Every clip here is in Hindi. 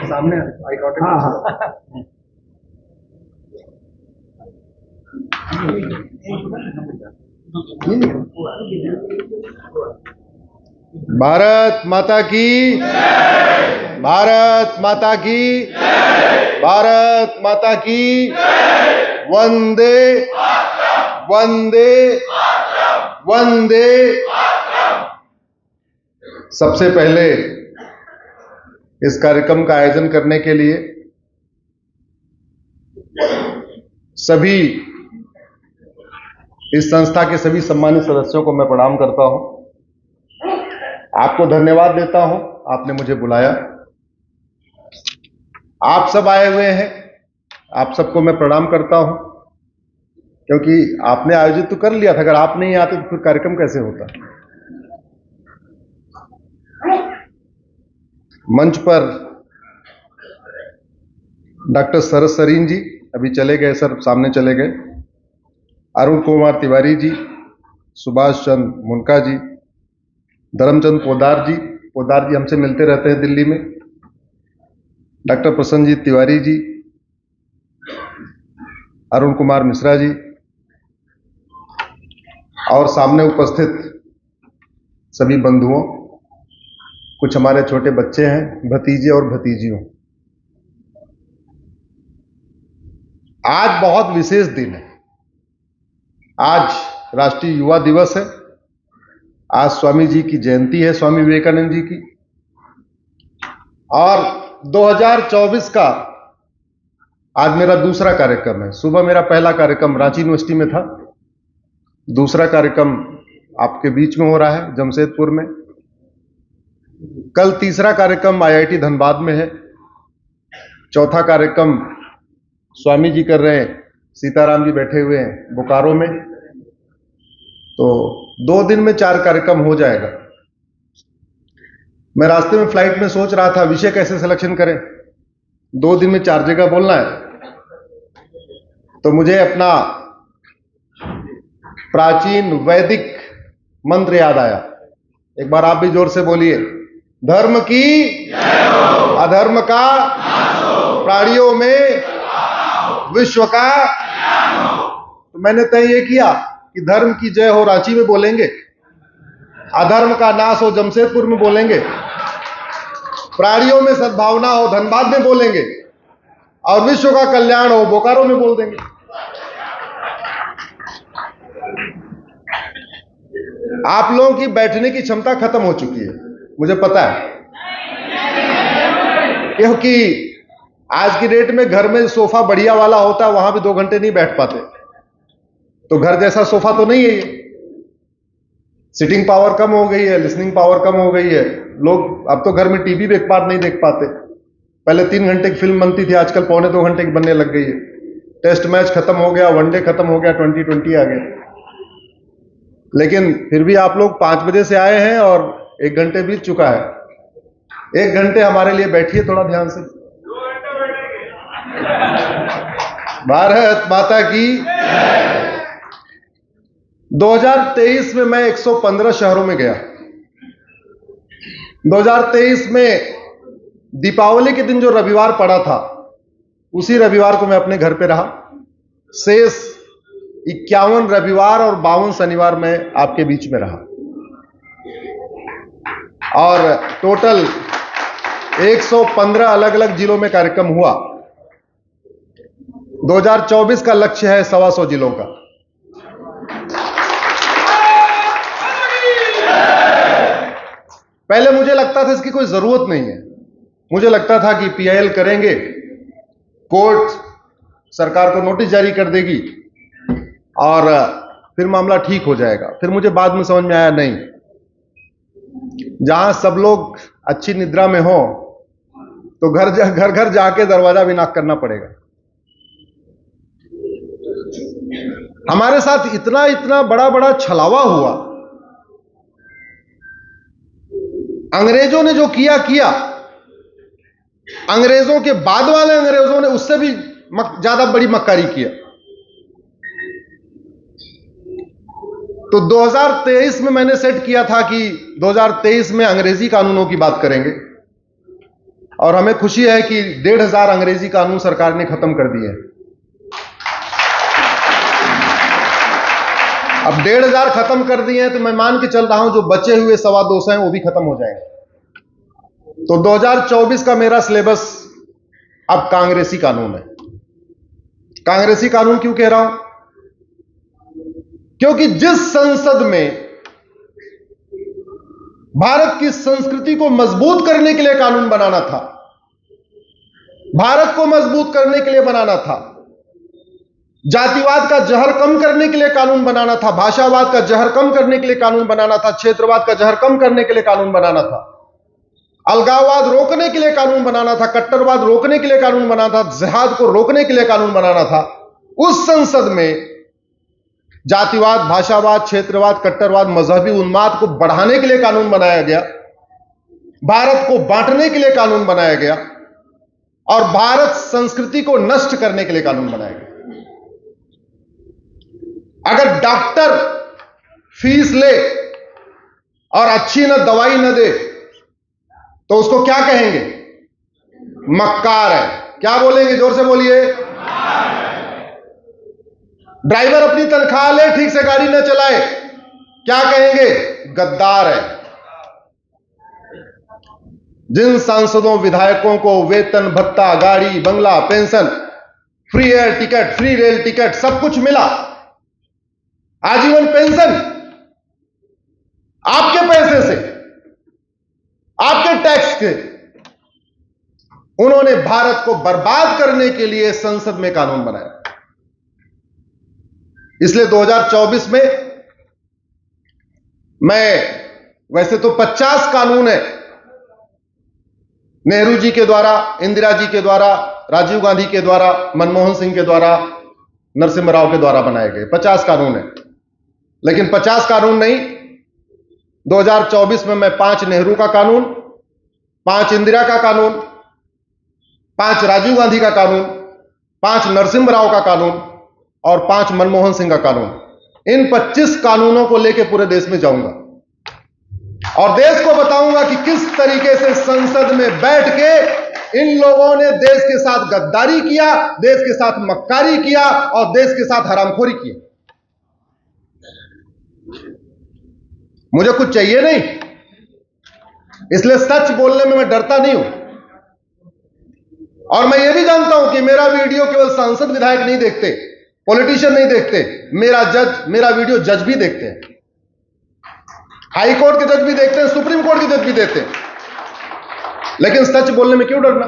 सामने आई कॉन्टेक्ट। हाँ हाँ। भारत माता की, भारत माता की, भारत माता की, वंदे वंदे वंदे। सबसे पहले इस कार्यक्रम का आयोजन करने के लिए सभी इस संस्था के सभी सम्मानित सदस्यों को मैं प्रणाम करता हूं। आपको धन्यवाद देता हूं, आपने मुझे बुलाया, आप सब आए हुए हैं, आप सबको मैं प्रणाम करता हूं, क्योंकि आपने आयोजित तो कर लिया था। अगर आप नहीं आते तो फिर कार्यक्रम कैसे होता। मंच पर डॉक्टर शरद सरीन जी अभी चले गए, सर सामने चले गए, अरुण कुमार तिवारी जी, सुभाष चंद्र मुनका जी, धर्मचंद पोदार जी हमसे मिलते रहते हैं दिल्ली में, डॉक्टर प्रसन्नजीत तिवारी जी, अरुण कुमार मिश्रा जी, और सामने उपस्थित सभी बंधुओं, कुछ हमारे छोटे बच्चे हैं, भतीजे और भतीजियों। आज बहुत विशेष दिन है। आज राष्ट्रीय युवा दिवस है। आज स्वामी जी की जयंती है, स्वामी विवेकानंद जी की। और 2024 का आज मेरा दूसरा कार्यक्रम है। सुबह मेरा पहला कार्यक्रम रांची यूनिवर्सिटी में था, दूसरा कार्यक्रम आपके बीच में हो रहा है जमशेदपुर में, कल तीसरा कार्यक्रम आईआईटी धनबाद में है, चौथा कार्यक्रम स्वामी जी कर रहे हैं, सीताराम जी बैठे हुए हैं बोकारो में। तो 2 दिन में 4 कार्यक्रम हो जाएगा। मैं रास्ते में फ्लाइट में सोच रहा था विषय कैसे सिलेक्शन करें, 2 दिन में 4 जगह बोलना है। तो मुझे अपना प्राचीन वैदिक मंत्र याद आया। एक बार आप भी जोर से बोलिए, धर्म की अधर्म का, प्राणियों में विश्व का। तो मैंने तय ये किया कि धर्म की जय हो रांची में बोलेंगे, अधर्म का नाश हो जमशेदपुर में बोलेंगे, प्राणियों में सद्भावना हो धनबाद में बोलेंगे, और विश्व का कल्याण हो बोकारो में बोल देंगे। आप लोगों की बैठने की क्षमता खत्म हो चुकी है, मुझे पता है, क्योंकि आज की डेट में घर में सोफा बढ़िया वाला होता है, वहां भी 2 घंटे नहीं बैठ पाते। तो घर जैसा सोफा तो नहीं है ये। सिटिंग पावर कम हो गई है, लिसनिंग पावर कम हो गई है। लोग अब तो घर में टीवी भी एक बार नहीं देख पाते। पहले 3 घंटे की फिल्म बनती थी, आजकल पौने 2 घंटे की बनने लग गई है। टेस्ट मैच खत्म हो गया, वनडे खत्म हो गया, 2020 आ गया। लेकिन फिर भी आप लोग 5 बजे से आए हैं और 1 घंटे बीत चुका है। 1 घंटे हमारे लिए बैठिए थोड़ा ध्यान से। भारत माता की। 2023 में मैं 115 शहरों में गया। 2023 में दीपावली के दिन जो रविवार पड़ा था, उसी रविवार को मैं अपने घर पे रहा। शेष 51 रविवार और 52 शनिवार में आपके बीच में रहा, और टोटल 115 अलग अलग जिलों में कार्यक्रम हुआ। 2024 का लक्ष्य है 125 जिलों का। पहले मुझे लगता था इसकी कोई जरूरत नहीं है। मुझे लगता था कि पीआईएल करेंगे, कोर्ट सरकार को नोटिस जारी कर देगी और फिर मामला ठीक हो जाएगा। फिर मुझे बाद में समझ में आया, नहीं, जहां सब लोग अच्छी निद्रा में हो तो घर घर जाके दरवाजा भी नॉक करना पड़ेगा। हमारे साथ इतना इतना बड़ा बड़ा छलावा हुआ। अंग्रेजों ने जो किया, अंग्रेजों के बाद वाले अंग्रेजों ने उससे भी ज्यादा बड़ी मक्कारी किया। तो 2023 में मैंने सेट किया था कि 2023 में अंग्रेजी कानूनों की बात करेंगे, और हमें खुशी है कि 1500 अंग्रेजी कानून सरकार ने खत्म कर दिए। अब 1500 खत्म कर दिए हैं, तो मैं मान के चल रहा हूं जो बचे हुए 225 हैं वो भी खत्म हो जाएंगे। तो 2024 का मेरा सिलेबस अब कांग्रेसी कानून है। कांग्रेसी कानून क्यों कह रहा हूं? क्योंकि जिस संसद में भारत की संस्कृति को मजबूत करने के लिए कानून बनाना था, भारत को मजबूत करने के लिए बनाना था, जातिवाद का जहर कम करने के लिए कानून बनाना था, भाषावाद का जहर कम करने के लिए कानून बनाना था, क्षेत्रवाद का जहर कम करने के लिए कानून बनाना था, अलगाववाद रोकने के लिए कानून बनाना था, कट्टरवाद रोकने के लिए कानून बनाना था, जिहाद को रोकने के लिए कानून बनाना था, उस संसद में जातिवाद, भाषावाद, क्षेत्रवाद, कट्टरवाद, मजहबी उन्माद को बढ़ाने के लिए कानून बनाया गया, भारत को बांटने के लिए कानून बनाया गया, और भारत संस्कृति को नष्ट करने के लिए कानून बनाया गया। अगर डॉक्टर फीस ले और अच्छी न दवाई न दे तो उसको क्या कहेंगे? मक्कार है। क्या बोलेंगे? जोर से बोलिए। ड्राइवर अपनी तनख्वाह ले, ठीक से गाड़ी न चलाए, क्या कहेंगे? गद्दार है। जिन सांसदों विधायकों को वेतन भत्ता, गाड़ी, बंगला, pension, free air ticket, free rail ticket सब कुछ मिला, आजीवन पेंशन, आपके पैसे से, आपके टैक्स के, उन्होंने भारत को बर्बाद करने के लिए संसद में कानून बनाया। इसलिए 2024 में मैं, वैसे तो 50 कानून है, नेहरू जी के द्वारा, इंदिरा जी के द्वारा, राजीव गांधी के द्वारा, मनमोहन सिंह के द्वारा, नरसिम्हा राव के द्वारा बनाए गए 50 कानून है, लेकिन 50 कानून नहीं, 2024 में मैं 5 नेहरू का कानून, 5 इंदिरा का कानून, 5 राजीव गांधी का कानून, 5 नरसिम्हा राव का कानून और 5 मनमोहन सिंह का कानून, इन 25 कानूनों को लेकर पूरे देश में जाऊंगा और देश को बताऊंगा कि किस तरीके से संसद में बैठ के इन लोगों ने देश के साथ गद्दारी किया, देश के साथ मक्कारी किया और देश के साथ हरामखोरी किया। मुझे कुछ चाहिए नहीं, इसलिए सच बोलने में मैं डरता नहीं हूं। और मैं यह भी जानता हूं कि मेरा वीडियो केवल सांसद विधायक नहीं देखते, पॉलिटिशियन नहीं देखते, मेरा वीडियो जज भी देखते हैं, हाई कोर्ट के जज भी देखते हैं, सुप्रीम कोर्ट के जज भी देखते हैं। लेकिन सच बोलने में क्यों डरना?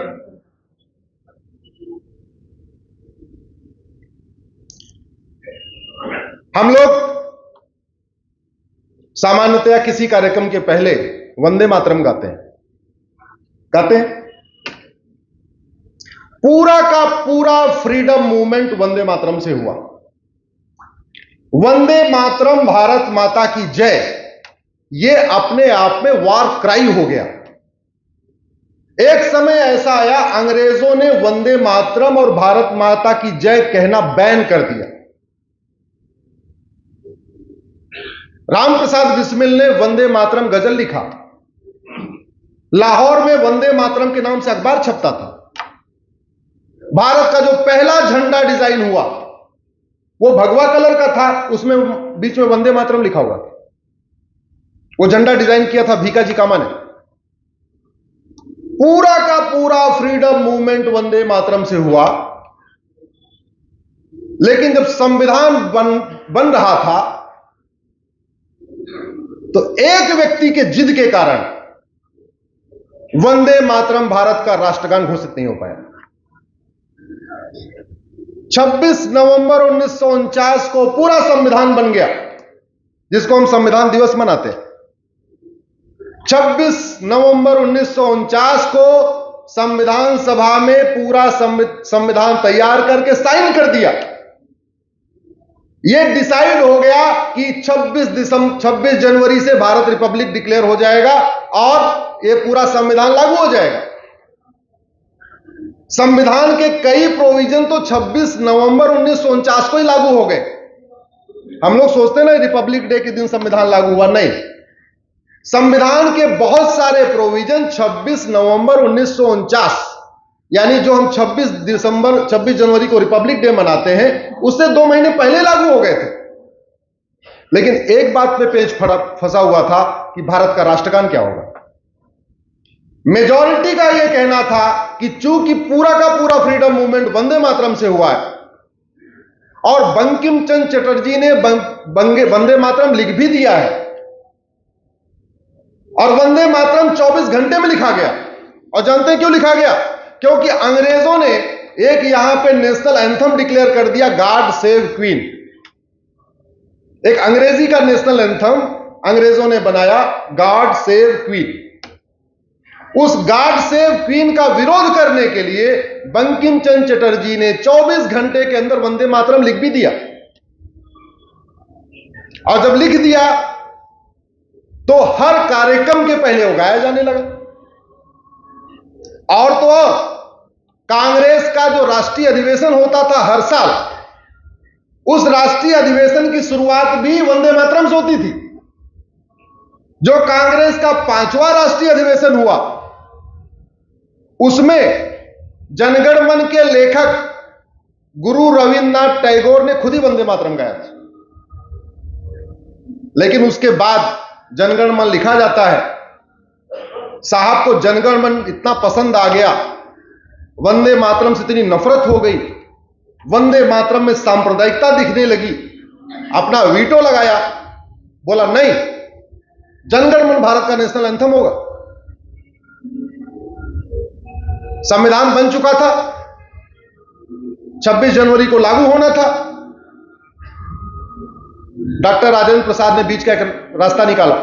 हम लोग सामान्यतया किसी कार्यक्रम के पहले वंदे मातरम गाते हैं। पूरा का पूरा फ्रीडम मूवमेंट वंदे मातरम से हुआ। वंदे मातरम, भारत माता की जय, ये अपने आप में वार क्राई हो गया। एक समय ऐसा आया, अंग्रेजों ने वंदे मातरम और भारत माता की जय कहना बैन कर दिया। राम प्रसाद बिस्मिल ने वंदे मातरम गजल लिखा। लाहौर में वंदे मातरम के नाम से अखबार छपता था। भारत का जो पहला झंडा डिजाइन हुआ वो भगवा कलर का था, उसमें बीच में वंदे मातरम लिखा हुआ था। वो झंडा डिजाइन किया था भीकाजी कामा ने। पूरा का पूरा फ्रीडम मूवमेंट वंदे मातरम से हुआ। लेकिन जब संविधान बन रहा था तो एक व्यक्ति के जिद के कारण वंदे मातरम भारत का राष्ट्रगान घोषित नहीं हो पाया। 26 नवंबर 1949 को पूरा संविधान बन गया, जिसको हम संविधान दिवस मनाते हैं। 26 नवंबर 1949 को संविधान सभा में पूरा संविधान तैयार करके साइन कर दिया। यह डिसाइड हो गया कि 26 जनवरी से भारत रिपब्लिक डिक्लेयर हो जाएगा और यह पूरा संविधान लागू हो जाएगा। संविधान के कई प्रोविजन तो 26 नवंबर 1949 को ही लागू हो गए। हम लोग सोचते हैं ना रिपब्लिक डे के दिन संविधान लागू हुआ, नहीं। संविधान के बहुत सारे प्रोविजन 26 नवंबर 1949 यानी जो हम 26 जनवरी को रिपब्लिक डे मनाते हैं उससे 2 महीने पहले लागू हो गए थे। लेकिन एक बात पे पेच फंसा हुआ था कि भारत का राष्ट्रगान क्या होगा। मेजॉरिटी का यह कहना था कि चूंकि पूरा का पूरा फ्रीडम मूवमेंट वंदे मातरम से हुआ है और बंकिम चंद्र चटर्जी ने वंदे मातरम लिख भी दिया है और वंदे मातरम 24 घंटे में लिखा गया। और जानते हैं क्यों लिखा गया? क्योंकि अंग्रेजों ने एक यहां पे नेशनल एंथम डिक्लेयर कर दिया, गॉड सेव क्वीन। एक अंग्रेजी का नेशनल एंथम अंग्रेजों ने बनाया, गॉड सेव क्वीन। उस गॉड सेव क्वीन का विरोध करने के लिए बंकिम चंद्र चटर्जी ने 24 घंटे के अंदर वंदे मातरम लिख भी दिया। और जब लिख दिया तो हर कार्यक्रम के पहले वो गाया जाने लगा। और तो और कांग्रेस का जो राष्ट्रीय अधिवेशन होता था हर साल, उस राष्ट्रीय अधिवेशन की शुरुआत भी वंदे मातरम से होती थी। जो कांग्रेस का 5वां राष्ट्रीय अधिवेशन हुआ उसमें जनगण मन के लेखक गुरु रविन्द्रनाथ टैगोर ने खुद ही वंदे मातरम गाया था। लेकिन उसके बाद जनगण मन लिखा जाता है, साहब को जनगण मन इतना पसंद आ गया, वंदे मातरम से इतनी नफरत हो गई, वंदे मातरम में सांप्रदायिकता दिखने लगी, अपना वीटो लगाया, बोला नहीं, जनगण मन भारत का नेशनल एंथम होगा। संविधान बन चुका था, 26 जनवरी को लागू होना था। डॉक्टर राजेंद्र प्रसाद ने बीच का एक रास्ता निकाला।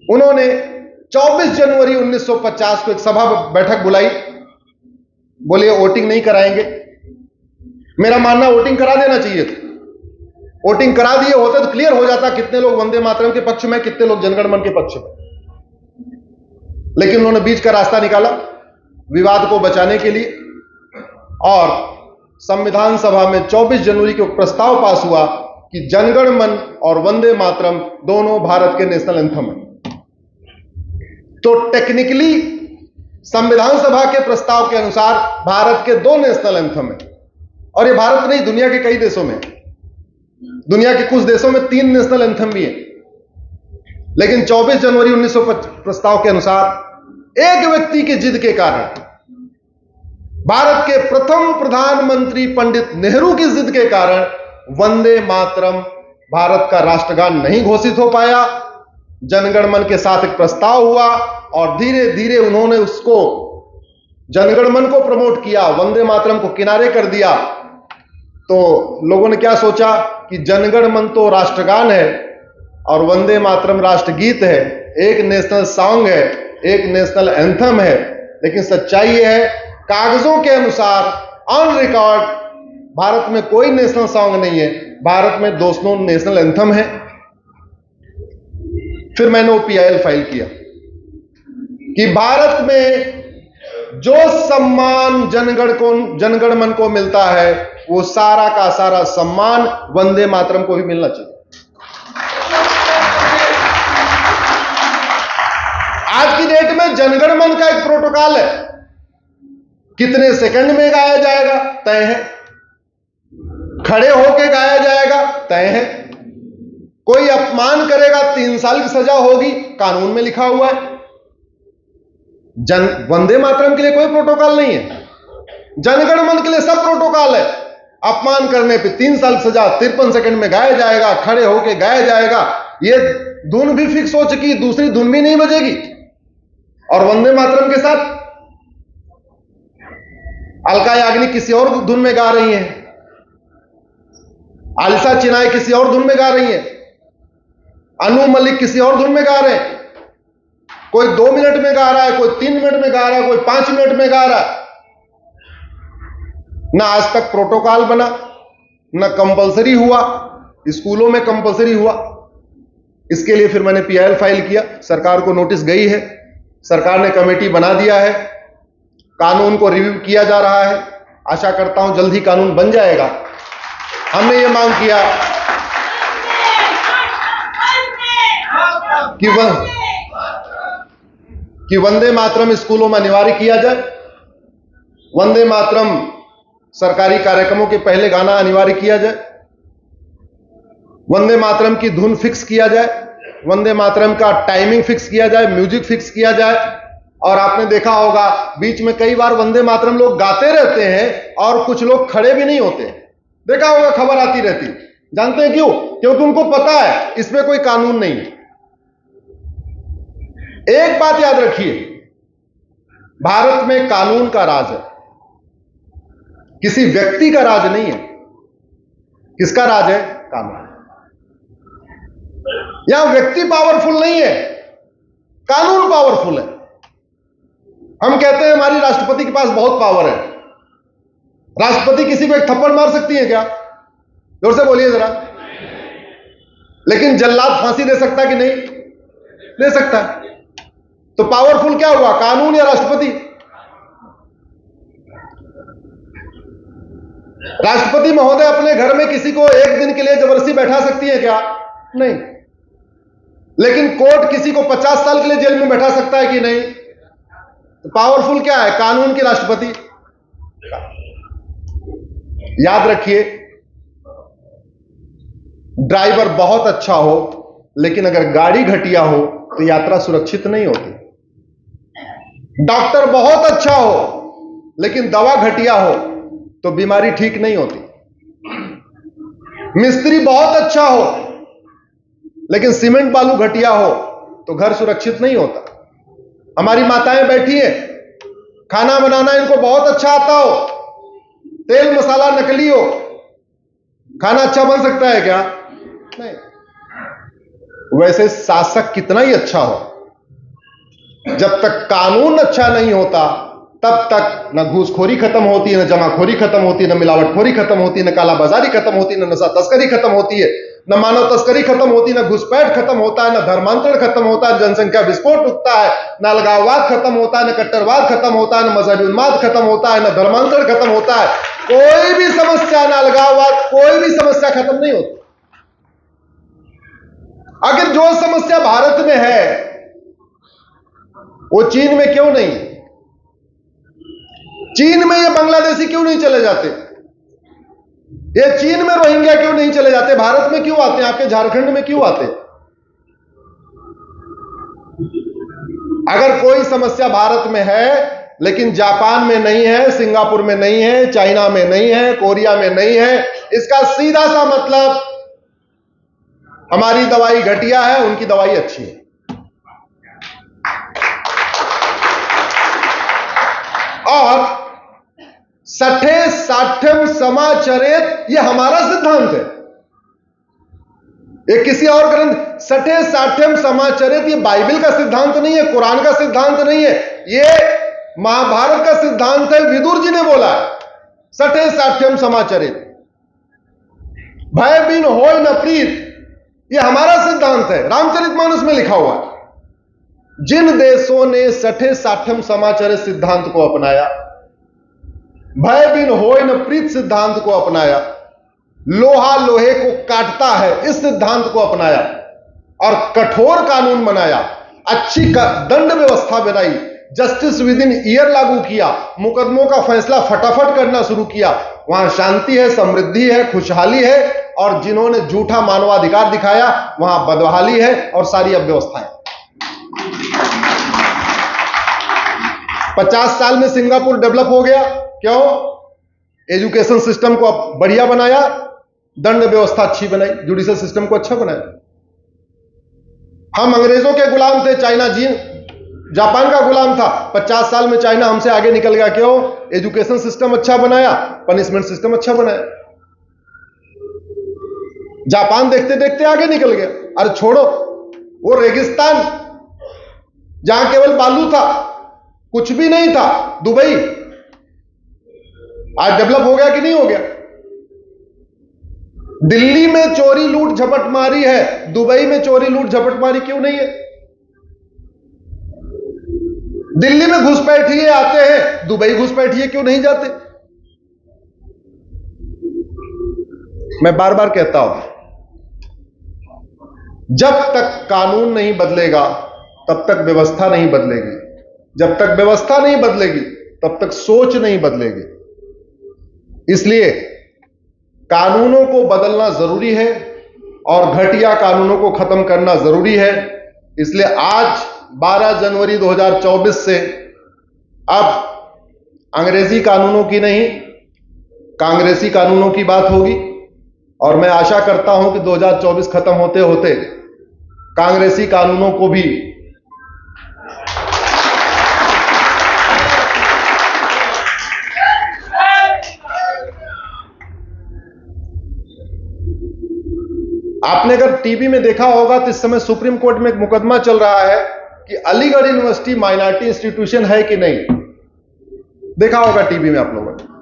उन्होंने 24 जनवरी 1950 को एक सभा बैठक बुलाई, बोलिए वोटिंग नहीं कराएंगे। मेरा मानना वोटिंग करा देना चाहिए था। वोटिंग करा दिए होते तो क्लियर हो जाता कितने लोग वंदे मातरम के पक्ष में, कितने लोग जनगण मन के पक्ष में। लेकिन उन्होंने बीच का रास्ता निकाला विवाद को बचाने के लिए, और संविधान सभा में 24 जनवरी को प्रस्ताव पास हुआ कि जनगण मन और वंदे मातरम दोनों भारत के नेशनल एंथम हैं। तो टेक्निकली संविधान सभा के प्रस्ताव के अनुसार भारत के 2 नेशनल एंथम हैं। और ये भारत नहीं, दुनिया के कई देशों में, दुनिया के कुछ देशों में 3 नेशनल एंथम भी हैं। लेकिन 24 जनवरी 1950 प्रस्ताव के अनुसार एक व्यक्ति की जिद के कारण, भारत के प्रथम प्रधानमंत्री पंडित नेहरू की जिद के कारण वंदे मातरम भारत का राष्ट्रगान नहीं घोषित हो पाया। जनगण मन के साथ एक प्रस्ताव हुआ और धीरे धीरे उन्होंने उसको, जनगण मन को प्रमोट किया, वंदे मातरम को किनारे कर दिया। तो लोगों ने क्या सोचा कि जनगण मन तो राष्ट्रगान है और वंदे मातरम राष्ट्रगीत है, एक नेशनल सॉन्ग है, एक नेशनल एंथम है। लेकिन सच्चाई यह है, कागजों के अनुसार ऑन रिकॉर्ड भारत में कोई नेशनल सॉन्ग नहीं है, भारत में 2 नेशनल एंथम है। फिर मैंने OPIL फाइल किया कि भारत में जो सम्मान जनगण मन को मिलता है वो सारा का सारा सम्मान वंदे मातरम को भी मिलना चाहिए। आज की डेट में जनगण मन का एक प्रोटोकॉल है, कितने सेकंड में गाया जाएगा तय है, खड़े होकर गाया जाएगा तय है, कोई अपमान करेगा 3 साल की सजा होगी, कानून में लिखा हुआ है। वंदे मातरम के लिए कोई प्रोटोकॉल नहीं है, जनगण मन के लिए सब प्रोटोकॉल है। अपमान करने पे 3 साल की सजा, 53 सेकंड में गाया जाएगा, खड़े होकर गाया जाएगा, ये धुन भी फिक्स हो चुकी, दूसरी धुन भी नहीं बजेगी। और वंदे मातरम के साथ अलका याग्निक किसी और धुन में गा रही हैं, आलिसा चिनाई किसी और धुन में गा रही हैं, अनु मलिक किसी और धुन में गा रहे हैं। कोई 2 मिनट में गा रहा है, कोई 3 मिनट में गा रहा है, कोई 5 मिनट में गा रहा है। ना आज तक प्रोटोकॉल बना, ना कंपलसरी हुआ, स्कूलों में कंपलसरी हुआ। इसके लिए फिर मैंने PIL फाइल किया, सरकार को नोटिस गई है, सरकार ने कमेटी बना दिया है। कानून को रिव्यू किया जा रहा है। आशा करता हूं जल्द ही कानून बन जाएगा। हमने ये मांग किया कि वंदे मातरम स्कूलों में अनिवार्य किया जाए। वंदे मातरम सरकारी कार्यक्रमों के पहले गाना अनिवार्य किया जाए। वंदे मातरम की धुन फिक्स किया जाए। वंदे मातरम का टाइमिंग फिक्स किया जाए, म्यूजिक फिक्स किया जाए। और आपने देखा होगा बीच में कई बार वंदे मातरम लोग गाते रहते हैं और कुछ लोग खड़े भी नहीं होते। देखा होगा, खबर आती रहती। जानते हैं क्यों? क्योंकि उनको पता है इसमें कोई कानून नहीं है। एक बात याद रखिए, भारत में कानून का राज है, किसी व्यक्ति का राज नहीं है। किसका राज है? कानून। यहां व्यक्ति पावरफुल नहीं है, कानून पावरफुल है। हम कहते हैं हमारी राष्ट्रपति के पास बहुत पावर है। राष्ट्रपति किसी को एक थप्पड़ मार सकती है क्या? जोर से बोलिए जरा। लेकिन जल्लाद फांसी दे सकता कि नहीं? दे सकता। तो पावरफुल क्या हुआ, कानून या राष्ट्रपति? राष्ट्रपति महोदय अपने घर में किसी को एक दिन के लिए जबरदस्ती बैठा सकती है क्या? नहीं। लेकिन कोर्ट किसी को 50 साल के लिए जेल में बैठा सकता है कि नहीं? तो पावरफुल क्या है, कानून की राष्ट्रपति? याद रखिए, ड्राइवर बहुत अच्छा हो लेकिन अगर गाड़ी घटिया हो तो यात्रा सुरक्षित नहीं होती। डॉक्टर बहुत अच्छा हो लेकिन दवा घटिया हो तो बीमारी ठीक नहीं होती। मिस्त्री बहुत अच्छा हो लेकिन सीमेंट बालू घटिया हो तो घर सुरक्षित नहीं होता। हमारी माताएं बैठी हैं, खाना बनाना इनको बहुत अच्छा आता हो, तेल मसाला नकली हो, खाना अच्छा बन सकता है क्या? नहीं। वैसे शासक कितना ही अच्छा हो, जब तक कानून अच्छा नहीं होता तब तक न घूसखोरी खत्म होती है, न जमाखोरी खत्म होती है, न मिलावटखोरी खत्म होती है, न कालाबाजारी खत्म होती है, न नशा तस्करी खत्म होती है, न मानव तस्करी खत्म होती है, न घुसपैठ खत्म होता है, न धर्मांतरण खत्म होता है, जनसंख्या विस्फोट उठता है, न अलगाववाद खत्म होता है, न कट्टरवाद खत्म होता है, न मजहबी उन्माद खत्म होता है, न धर्मांतरण खत्म होता है। कोई भी समस्या, न अलगाववाद, कोई भी समस्या खत्म नहीं होती। आखिर जो समस्या भारत में है वो चीन में क्यों नहीं? चीन में ये बांग्लादेशी क्यों नहीं चले जाते? ये चीन में रोहिंग्या क्यों नहीं चले जाते? भारत में क्यों आते हैं? आपके झारखंड में क्यों आते? अगर कोई समस्या भारत में है लेकिन जापान में नहीं है, सिंगापुर में नहीं है, चाइना में नहीं है, कोरिया में नहीं है, इसका सीधा सा मतलब हमारी दवाई घटिया है, उनकी दवाई अच्छी है। और सठे साठ्यम समाचरेत, यह हमारा सिद्धांत है। ये किसी और ग्रंथ, सठे साठ्यम समाचरेत, ये बाइबल का सिद्धांत नहीं है, कुरान का सिद्धांत नहीं है, ये महाभारत का सिद्धांत है। विदुर जी ने बोला है, सठे साठ्यम समाचरेत, भय बिन होय न प्रीत, ये हमारा सिद्धांत है, रामचरितमानस में लिखा हुआ है। जिन देशों ने सठे साठ्यम समाचरित सिद्धांत को अपनाया, भय बिन होय न प्रीत सिद्धांत को अपनाया, लोहा लोहे को काटता है इस सिद्धांत को अपनाया और कठोर कानून बनाया, अच्छी दंड व्यवस्था बनाई, जस्टिस विद इन ईयर लागू किया, मुकदमों का फैसला फटाफट करना शुरू किया, वहां शांति है, समृद्धि है, खुशहाली है। और जिन्होंने झूठा मानवाधिकार दिखाया वहां बदहाली है और सारी अव्यवस्था है। 50 साल में सिंगापुर डेवलप हो गया, क्यों? एजुकेशन सिस्टम को बढ़िया बनाया, दंड व्यवस्था अच्छी बनाई, जुडिशियल सिस्टम को अच्छा बनाया। हम अंग्रेजों के गुलाम थे, चाइना जी जापान का गुलाम था। 50 साल में चाइना हमसे आगे निकल गया, क्यों? एजुकेशन सिस्टम अच्छा बनाया, पनिशमेंट सिस्टम अच्छा बनाया। जापान देखते देखते आगे निकल गया। अरे छोड़ो, वो रेगिस्तान जहां केवल बालू था, कुछ भी नहीं था, दुबई आज डेवलप हो गया कि नहीं हो गया? दिल्ली में चोरी लूट झपट मारी है, दुबई में चोरी लूट झपट मारी क्यों नहीं है? दिल्ली में घुसपैठिए आते हैं, दुबई घुसपैठिए क्यों नहीं जाते? मैं बार बार कहता हूं, जब तक कानून नहीं बदलेगा तब तक व्यवस्था नहीं बदलेगी, जब तक व्यवस्था नहीं बदलेगी तब तक सोच नहीं बदलेगी। इसलिए कानूनों को बदलना जरूरी है और घटिया कानूनों को खत्म करना जरूरी है। इसलिए आज 12 जनवरी 2024 से अब अंग्रेजी कानूनों की नहीं, कांग्रेसी कानूनों की बात होगी। और मैं आशा करता हूं कि 2024 खत्म होते होते कांग्रेसी कानूनों को भी आपने अगर टीवी में देखा होगा तो इस समय सुप्रीम कोर्ट में एक मुकदमा चल रहा है कि अलीगढ़ यूनिवर्सिटी माइनॉरिटी इंस्टीट्यूशन है कि नहीं। देखा होगा टीवी में आप लोगों ने।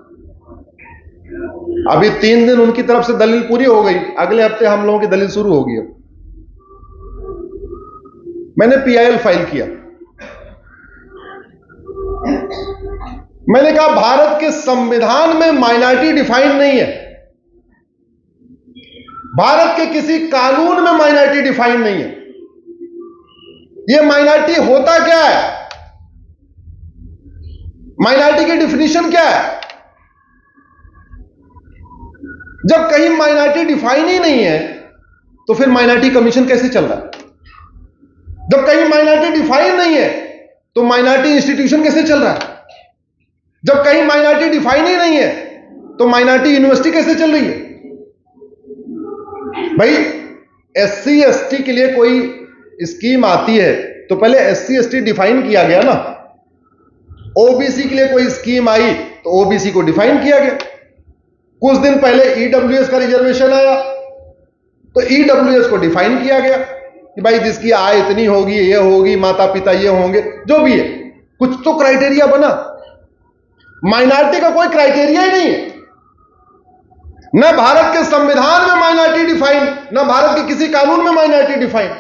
अभी 3 दिन उनकी तरफ से दलील पूरी हो गई, अगले हफ्ते हम लोगों की दलील शुरू होगी। मैंने पीआईएल फाइल किया। मैंने कहा भारत के संविधान में माइनॉरिटी डिफाइन नहीं है, भारत के किसी कानून में माइनॉरिटी डिफाइन नहीं है। यह माइनॉरिटी होता क्या है, माइनॉरिटी की डिफिनीशन क्या है? जब कहीं माइनॉरिटी डिफाइन ही नहीं है तो फिर माइनॉरिटी कमीशन कैसे चल रहा है? जब कहीं माइनॉरिटी डिफाइन नहीं है तो माइनॉरिटी इंस्टीट्यूशन कैसे चल रहा है? जब कहीं माइनॉरिटी डिफाइन ही नहीं है तो माइनॉरिटी यूनिवर्सिटी कैसे चल रही है? भाई एससी एसटी के लिए कोई स्कीम आती है तो पहले एससी एसटी डिफाइन किया गया ना। ओबीसी के लिए कोई स्कीम आई तो ओबीसी को डिफाइन किया गया। कुछ दिन पहले ईडब्ल्यूएस का रिजर्वेशन आया तो ईडब्ल्यूएस को डिफाइन किया गया कि भाई जिसकी आय इतनी होगी, ये होगी, माता पिता ये होंगे, जो भी है, कुछ तो क्राइटेरिया बना। माइनॉरिटी का कोई क्राइटेरिया ही नहीं है, न भारत के संविधान में माइनॉरिटी डिफाइन, न भारत के किसी कानून में माइनॉरिटी डिफाइन।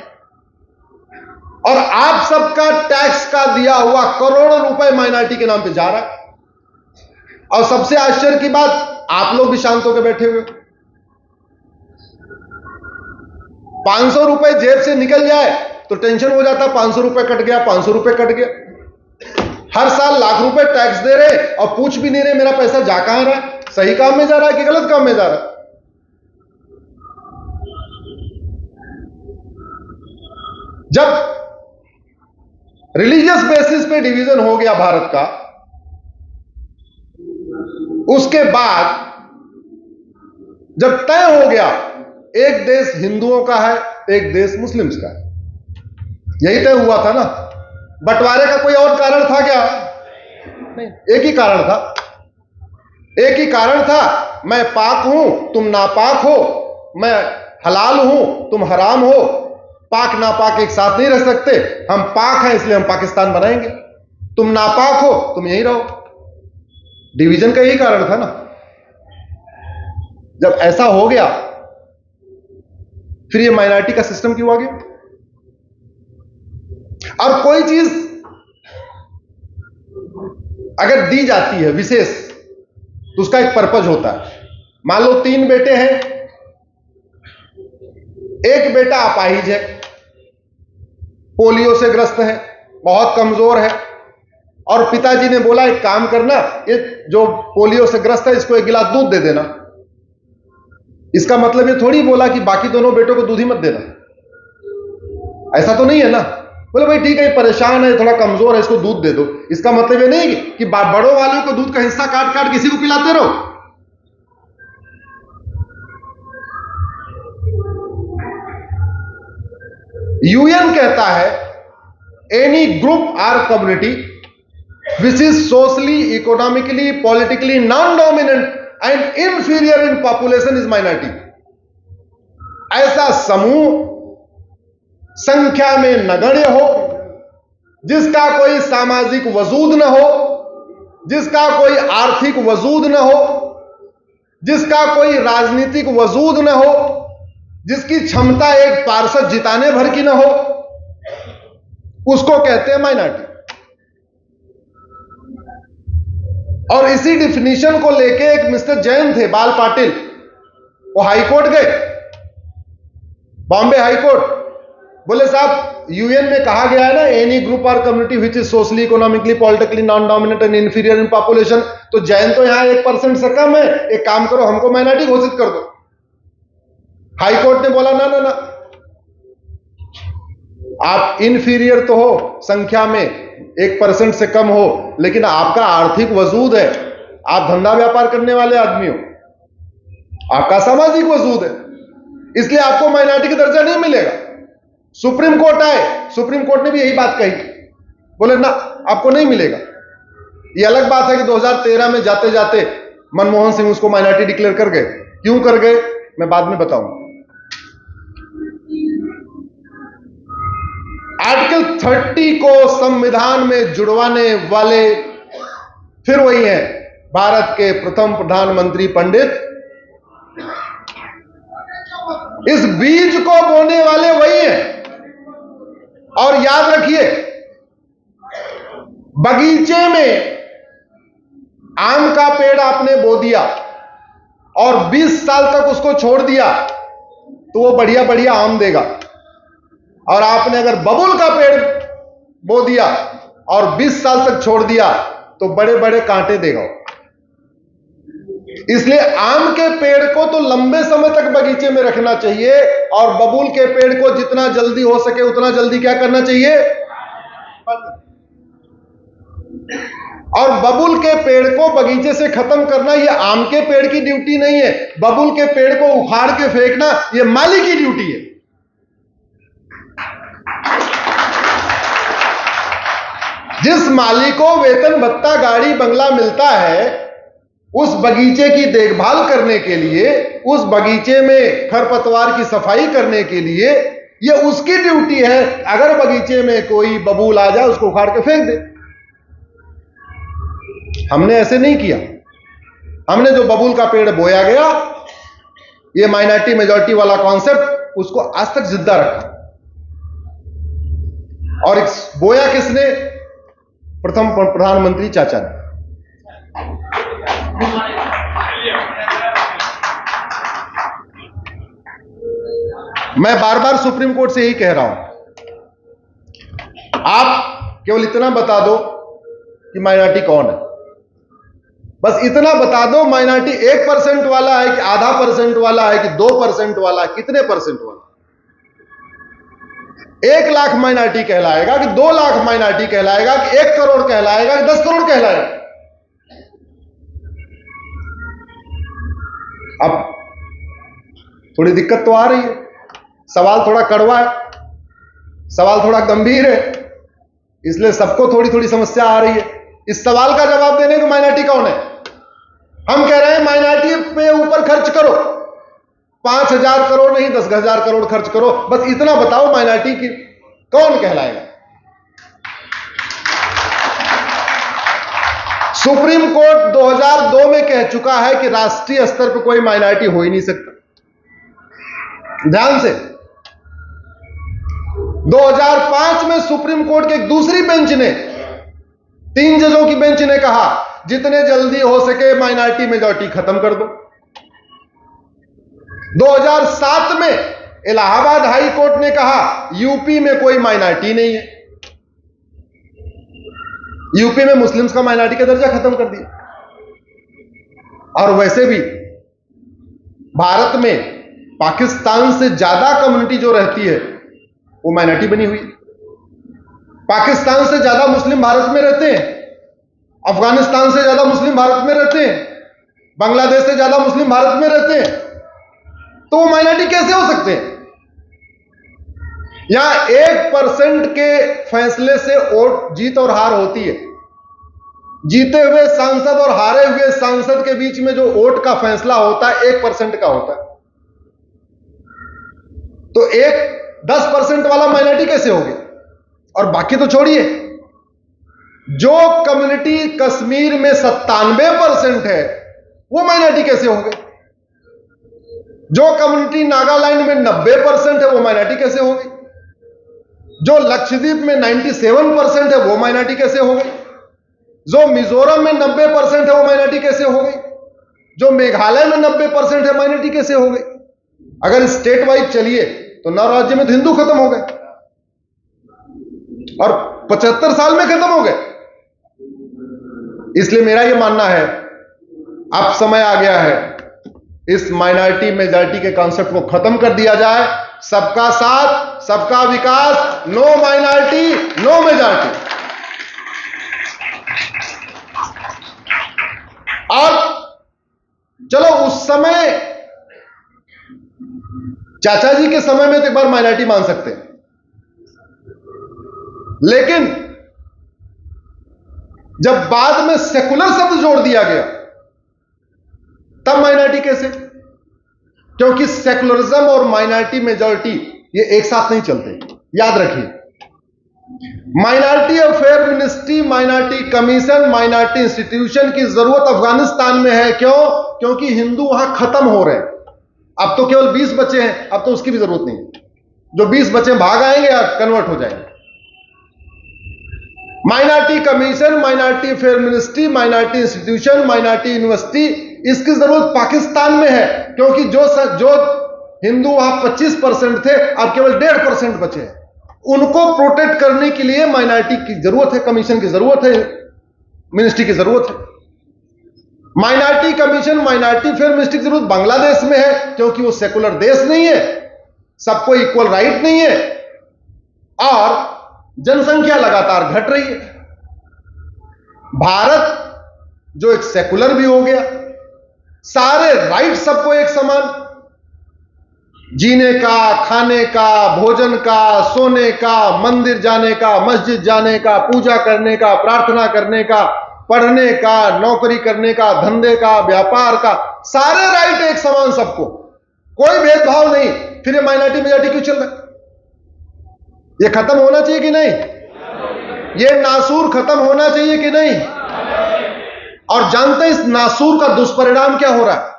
और आप सबका टैक्स का दिया हुआ करोड़ों रुपए माइनॉरिटी के नाम पे जा रहा है। और सबसे आश्चर्य की बात, आप लोग भी शांत होकर बैठे हुए। 500 रुपए जेब से निकल जाए तो टेंशन हो जाता, 500 रुपए कट गया, 500 रुपए कट गया। हर साल लाख रुपए टैक्स दे रहे और पूछ भी नहीं रहे मेरा पैसा जा कहां रहा है, सही काम में जा रहा है कि गलत काम में जा रहा है। जब रिलीजियस बेसिस पे डिवीजन हो गया भारत का, उसके बाद जब तय हो गया एक देश हिंदुओं का है, एक देश मुस्लिम्स का है, यही तय हुआ था ना। बंटवारे का कोई और कारण था क्या? नहीं, एक ही कारण था, एक ही कारण था। मैं पाक हूं, तुम नापाक हो, मैं हलाल हूं, तुम हराम हो। पाक नापाक एक साथ नहीं रह सकते। हम पाक हैं इसलिए हम पाकिस्तान बनाएंगे, तुम नापाक हो, तुम यहीं रहो। डिवीजन का यही कारण था ना। जब ऐसा हो गया फिर ये माइनॉरिटी का सिस्टम क्यों आ गया? और कोई चीज अगर दी जाती है विशेष तो उसका एक पर्पज होता है। मान लो 3 बेटे हैं, एक बेटा अपाहिज है, पोलियो से ग्रस्त है, बहुत कमजोर है, और पिताजी ने बोला एक काम करना, ये जो पोलियो से ग्रस्त है इसको 1 गिलास दूध दे देना। इसका मतलब ये थोड़ी बोला कि बाकी दोनों बेटों को दूध ही मत देना, ऐसा तो नहीं है ना। बोले भाई ठीक है, परेशान है, थोड़ा कमजोर है, इसको दूध दे दो। इसका मतलब ये नहीं कि बड़ों वालों को दूध का हिस्सा काट काट किसी को पिलाते रहो। यूएन कहता है any group or community which is socially, economically, politically non dominant and inferior in population is minority. ऐसा समूह संख्या में नगण्य हो, जिसका कोई सामाजिक वजूद न हो, जिसका कोई आर्थिक वजूद न हो, जिसका कोई राजनीतिक वजूद न हो, जिसकी क्षमता एक पार्षद जिताने भर की न हो, उसको कहते हैं माइनॉरिटी। और इसी डिफिनीशन को लेके एक मिस्टर जैन थे, बाल पाटिल, वो हाईकोर्ट गए, बॉम्बे हाईकोर्ट। बोले साहब, यूएन में कहा गया है ना, एनी ग्रुप और community which is socially, economically, politically non dominant and inferior in population. तो जैन तो यहां 1% से कम है, एक काम करो, हमको माइनॉरिटी घोषित कर दो। हाईकोर्ट ने बोला ना ना ना, आप इनफीरियर तो हो संख्या में, 1% से कम हो, लेकिन आपका आर्थिक वजूद है, आप धंधा व्यापार करने वाले आदमी हो, आपका सामाजिक वजूद है, इसलिए आपको माइनॉरिटी का दर्जा नहीं मिलेगा। सुप्रीम कोर्ट आए, सुप्रीम कोर्ट ने भी यही बात कही, बोले ना आपको नहीं मिलेगा। ये अलग बात है कि 2013 में जाते जाते मनमोहन सिंह उसको माइनॉरिटी डिक्लेयर कर गए। क्यों कर गए मैं बाद में बताऊंगा। आर्टिकल 30 को संविधान में जुड़वाने वाले फिर वही हैं, भारत के प्रथम प्रधानमंत्री पंडित। इस बीज को बोने वाले वही हैं। और याद रखिए, बगीचे में आम का पेड़ आपने बो दिया और 20 साल तक उसको छोड़ दिया तो वो बढ़िया बढ़िया आम देगा। और आपने अगर बबूल का पेड़ बो दिया और 20 साल तक छोड़ दिया तो बड़े बड़े कांटे देगा। इसलिए आम के पेड़ को तो लंबे समय तक बगीचे में रखना चाहिए और बबूल के पेड़ को जितना जल्दी हो सके उतना जल्दी क्या करना चाहिए। और बबूल के पेड़ को बगीचे से खत्म करना यह आम के पेड़ की ड्यूटी नहीं है, बबूल के पेड़ को उखाड़ के फेंकना यह माली की ड्यूटी है। जिस माली को वेतन भत्ता गाड़ी बंगला मिलता है, उस बगीचे की देखभाल करने के लिए, उस बगीचे में खरपतवार की सफाई करने के लिए यह उसकी ड्यूटी है। अगर बगीचे में कोई बबूल आ जाए उसको उखाड़ के फेंक दे। हमने ऐसे नहीं किया। हमने जो बबूल का पेड़ बोया गया, यह माइनॉरिटी मेजॉरिटी वाला कॉन्सेप्ट, उसको आज तक जिंदा रखा। और बोया किसने? प्रथम प्रधानमंत्री चाचा ने। मैं बार बार सुप्रीम कोर्ट से यही कह रहा हूं, आप केवल इतना बता दो कि माइनॉरिटी कौन है। बस इतना बता दो, माइनॉरिटी 1% वाला है कि आधा % वाला है कि 2% वाला है, कितने % वाला। 1 लाख माइनॉरिटी कहलाएगा कि 2 लाख माइनॉरिटी कहलाएगा कि 1 करोड़ कहलाएगा कि 10 करोड़ कहलाएगा। अब थोड़ी दिक्कत तो आ रही है, सवाल थोड़ा कड़वा है, सवाल थोड़ा गंभीर है, इसलिए सबको थोड़ी थोड़ी समस्या आ रही है। इस सवाल का जवाब देने को माइनॉरिटी कौन है? हम कह रहे हैं माइनॉरिटी पे ऊपर खर्च करो, 5,000 करोड़ नहीं 10,000 करोड़ खर्च करो, बस इतना बताओ माइनॉरिटी की कौन कहलाएगा। सुप्रीम कोर्ट 2002 में कह चुका है कि राष्ट्रीय स्तर पर कोई माइनॉरिटी हो ही नहीं सकता। ध्यान से, 2005 में सुप्रीम कोर्ट के एक दूसरी बेंच ने, 3 जजों की बेंच ने कहा जितने जल्दी हो सके माइनॉरिटी मेजॉरिटी खत्म कर दो। 2007 में इलाहाबाद हाई कोर्ट ने कहा यूपी में कोई माइनॉरिटी नहीं है, यूपी में मुस्लिम्स का माइनॉरिटी का दर्जा खत्म कर दिया। और वैसे भी भारत में पाकिस्तान से ज्यादा कम्युनिटी जो रहती है वो माइनॉरिटी बनी हुई। पाकिस्तान से ज्यादा मुस्लिम भारत में रहते हैं, अफगानिस्तान से ज्यादा मुस्लिम भारत में रहते हैं, बांग्लादेश से ज्यादा मुस्लिम भारत में रहते हैं, तो वो माइनॉरिटी कैसे हो सकते हैं? यहां 1% के फैसले से वोट जीत और हार होती है। जीते हुए सांसद और हारे हुए सांसद के बीच में जो वोट का फैसला होता है 1% का होता है। तो 10% वाला माइनॉरिटी कैसे हो गया? और बाकी तो छोड़िए, जो कम्युनिटी कश्मीर में 97% है वो माइनॉरिटी कैसे हो गई? जो कम्युनिटी नागालैंड में 90% है वो माइनॉरिटी कैसे हो गई? जो लक्षद्वीप में 97% है वो माइनॉरिटी कैसे हो गई? जो मिजोरम में 90% है वो माइनॉरिटी कैसे हो गई? जो मेघालय में 90% है माइनॉरिटी कैसे हो गई? अगर स्टेट वाइज चलिए तो 9 राज्य में तो हिंदू खत्म हो गए और 75 साल में खत्म हो गए। इसलिए मेरा यह मानना है अब समय आ गया है इस माइनॉरिटी मेजॉरिटी के कॉन्सेप्ट को खत्म कर दिया जाए। सबका साथ, सबका विकास, नो माइनॉरिटी नो मेजॉरिटी। और चलो उस समय चाचा जी के समय में तो एक बार माइनॉरिटी मान सकते हैं, लेकिन जब बाद में सेकुलर शब्द जोड़ दिया गया तब माइनॉरिटी कैसे? क्योंकि सेकुलरिज्म और माइनॉरिटी मेजॉरिटी ये एक साथ नहीं चलते, याद रखिए। Minority affair ministry, minority commission, minority institution की जरूरत अफगानिस्तान में है। क्यों? क्योंकि हिंदू वहां खत्म हो रहे हैं। अब तो केवल 20 बचे हैं, अब तो उसकी भी जरूरत नहीं। जो 20 बचे भाग आएंगे या कन्वर्ट हो जाएंगे। Minority commission, minority affair ministry, minority institution, minority university, इसकी जरूरत पाकिस्तान में है। क्योंकि जो हिंदू वहां 25% थे, अब केवल 1.5% बचे हैं। उनको प्रोटेक्ट करने के लिए माइनॉरिटी की जरूरत है, कमीशन की जरूरत है, मिनिस्ट्री की जरूरत है। Minority commission, minority affair ministry की जरूरत बांग्लादेश में है, क्योंकि वो सेकुलर देश नहीं है, सबको इक्वल राइट नहीं है और जनसंख्या लगातार घट रही है। भारत जो एक सेकुलर भी हो गया, सारे राइट सबको एक समान, जीने का, खाने का, भोजन का, सोने का, मंदिर जाने का, मस्जिद जाने का, पूजा करने का, प्रार्थना करने का, पढ़ने का, नौकरी करने का, धंधे का, व्यापार का, सारे राइट एक समान सबको, कोई भेदभाव नहीं। फिर ये माइनॉरिटी मेजॉरिटी क्यों चल रहा है? ये खत्म होना चाहिए कि नहीं? ये नासूर खत्म होना चाहिए कि नहीं? और जानते हैं इस नासूर का दुष्परिणाम क्या हो रहा है?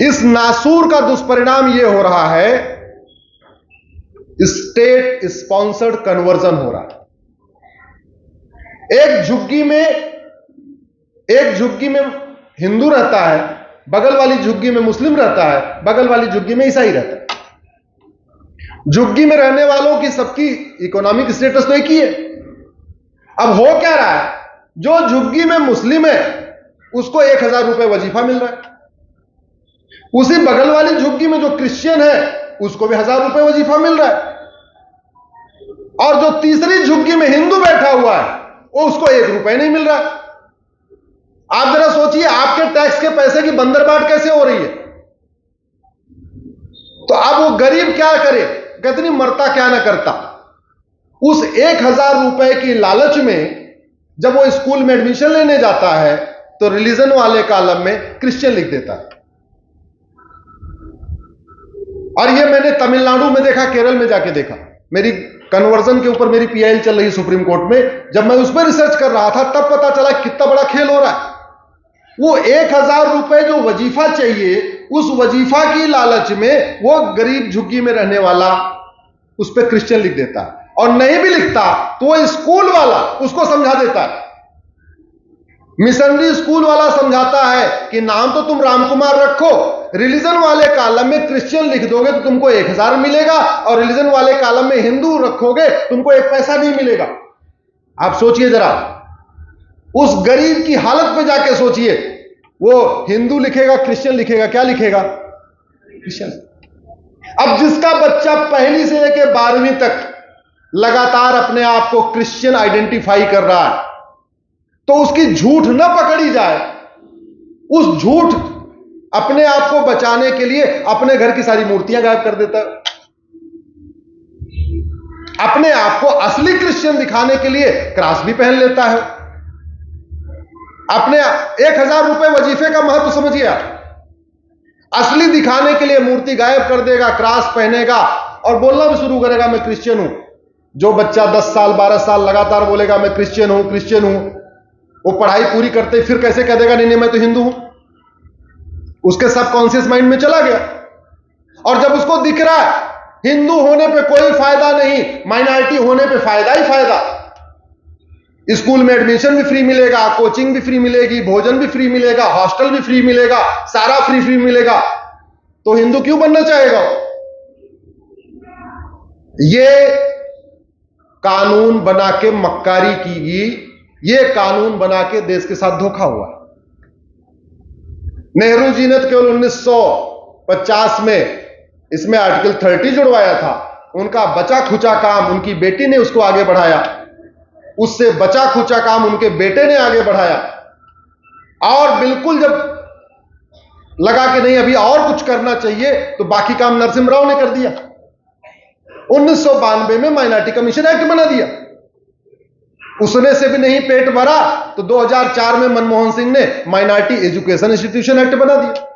इस नासूर का दुष्परिणाम यह हो रहा है, स्टेट स्पॉन्सर्ड कन्वर्जन हो रहा है। एक झुग्गी में हिंदू रहता है, बगल वाली झुग्गी में मुस्लिम रहता है, बगल वाली झुग्गी में ईसाई रहता है। झुग्गी में रहने वालों की सबकी इकोनॉमिक स्टेटस तो एक ही है। अब हो क्या रहा है? जो झुग्गी में मुस्लिम है उसको 1000 रुपए वजीफा मिल रहा है, उसी बगल वाली झुग्गी में जो क्रिश्चियन है उसको भी 1000 रुपए वजीफा मिल रहा है, और जो तीसरी झुग्गी में हिंदू बैठा हुआ है वो उसको 1 रुपए नहीं मिल रहा है। आप जरा सोचिए, आपके टैक्स के पैसे की बंदरबाट कैसे हो रही है? तो अब वो गरीब क्या करे? कहते नहीं मरता क्या ना करता। उस 1000 रुपए की लालच में जब वो स्कूल में एडमिशन लेने जाता है तो रिलीजन वाले कॉलम में क्रिश्चियन लिख देता है। और ये मैंने तमिलनाडु में देखा, केरल में जाके देखा। मेरी कन्वर्जन के ऊपर मेरी पीआईएल चल रही सुप्रीम कोर्ट में, जब मैं उस पर रिसर्च कर रहा था तब पता चला कितना बड़ा खेल हो रहा है। वो 1000 रुपए जो वजीफा चाहिए, उस वजीफा की लालच में वो गरीब झुग्गी में रहने वाला उस पर क्रिश्चियन लिख देता है, और नहीं भी लिखता तो वो स्कूल वाला उसको समझा देता है। मिशनरी स्कूल वाला समझाता है कि नाम तो तुम रामकुमार रखो, रिलीजन वाले कॉलम में क्रिश्चियन लिख दोगे तो तुमको 1000 मिलेगा, और रिलीजन वाले कॉलम में हिंदू रखोगे तुमको 1 पैसा नहीं मिलेगा। आप सोचिए जरा, उस गरीब की हालत पे जाके सोचिए। वो हिंदू लिखेगा, क्रिश्चियन लिखेगा, क्या लिखेगा? क्रिश्चियन। अब जिसका बच्चा पहली से लेकर 12वीं तक लगातार अपने आप को क्रिश्चियन आइडेंटिफाई कर रहा है, तो उसकी झूठ न पकड़ी जाए, उस झूठ अपने आप को बचाने के लिए अपने घर की सारी मूर्तियां गायब कर देता है। अपने आप को असली क्रिश्चियन दिखाने के लिए क्रॉस भी पहन लेता है। अपने 1000 रुपए वजीफे का महत्व समझिए आप। असली दिखाने के लिए मूर्ति गायब कर देगा, क्रॉस पहनेगा और बोलना भी शुरू करेगा मैं क्रिश्चियन हूं। जो बच्चा 10 साल 12 साल लगातार बोलेगा मैं क्रिश्चियन हूं क्रिश्चियन हूं, वो पढ़ाई पूरी करते फिर कैसे कह देगा नहीं नहीं मैं तो हिंदू हूं? उसके सबकॉन्शियस माइंड में चला गया। और जब उसको दिख रहा है हिंदू होने पे कोई फायदा नहीं, माइनॉरिटी होने पे फायदा ही फायदा, स्कूल में एडमिशन भी फ्री मिलेगा, कोचिंग भी फ्री मिलेगी, भोजन भी फ्री मिलेगा, हॉस्टल भी फ्री मिलेगा, सारा फ्री मिलेगा, तो हिंदू क्यों बनना चाहेगा? ये कानून बना के मक्कारी की गई, ये कानून बना के देश के साथ धोखा हुआ। नेहरू जी ने तो केवल 1950 में इसमें आर्टिकल 30 जुड़वाया था। उनका बचा खुचा काम उनकी बेटी ने उसको आगे बढ़ाया, उससे बचा खुचा काम उनके बेटे ने आगे बढ़ाया, और बिल्कुल जब लगा कि नहीं अभी और कुछ करना चाहिए तो बाकी काम नरसिम्हा राव ने कर दिया। 1992 में माइनॉरिटी कमीशन एक्ट बना दिया। उसने से भी नहीं पेट भरा तो 2004 में मनमोहन सिंह ने माइनॉरिटी एजुकेशन इंस्टीट्यूशन एक्ट बना दिया।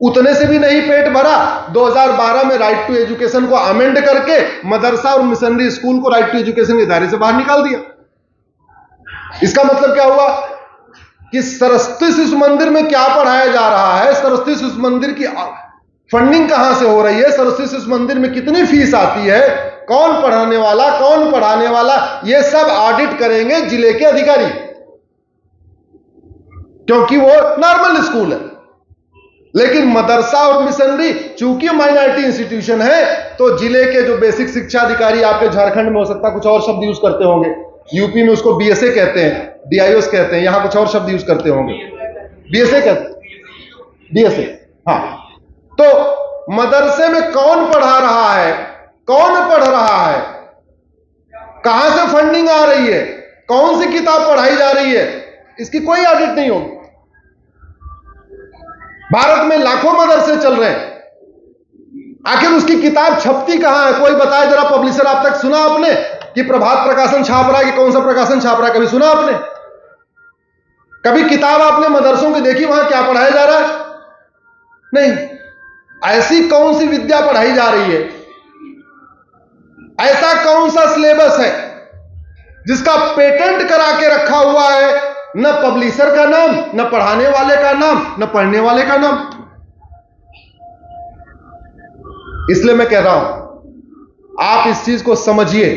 उतने से भी नहीं पेट भरा, 2012 में राइट टू एजुकेशन को अमेंड करके मदरसा और मिशनरी स्कूल को राइट टू एजुकेशन के दायरे से बाहर निकाल दिया। इसका मतलब क्या हुआ कि सरस्वती शिशु मंदिर में क्या पढ़ाया जा रहा है, सरस्वती शिशु मंदिर की फंडिंग कहां से हो रही है, सरस्वती शिशु मंदिर में कितनी फीस आती है, कौन पढ़ाने वाला, कौन पढ़ाने वाला, यह सब ऑडिट करेंगे जिले के अधिकारी, क्योंकि वो नॉर्मल स्कूल है। लेकिन मदरसा और मिशनरी चूंकि माइनॉरिटी इंस्टीट्यूशन है तो जिले के जो बेसिक शिक्षा अधिकारी, आपके झारखंड में हो सकता है कुछ और शब्द यूज करते होंगे, यूपी में उसको बीएसए कहते हैं, डीआईओएस कहते हैं, यहां कुछ और शब्द यूज करते होंगे, बीएसए कहते हैं, बीएसए। हाँ, तो मदरसे में कौन पढ़ा रहा है, कौन पढ़ रहा है, कहां से फंडिंग आ रही है, कौन सी किताब पढ़ाई जा रही है, इसकी कोई ऑडिट नहीं होगी। भारत में लाखों मदरसे चल रहे हैं, आखिर उसकी किताब छपती कहां है, कोई बताए जरा। पब्लिशर आप तक सुना आपने कि प्रभात प्रकाशन छाप रहा है कि कौन सा प्रकाशन छाप रहा है, कभी सुना आपने? कभी किताब आपने मदरसों की देखी, वहां क्या पढ़ाया जा रहा है? नहीं। ऐसी कौन सी विद्या पढ़ाई जा रही है, ऐसा कौन सा सिलेबस है जिसका पेटेंट करा के रखा हुआ है, न पब्लिशर का नाम, न पढ़ाने वाले का नाम, न पढ़ने वाले का नाम? इसलिए मैं कह रहा हूं आप इस चीज को समझिए।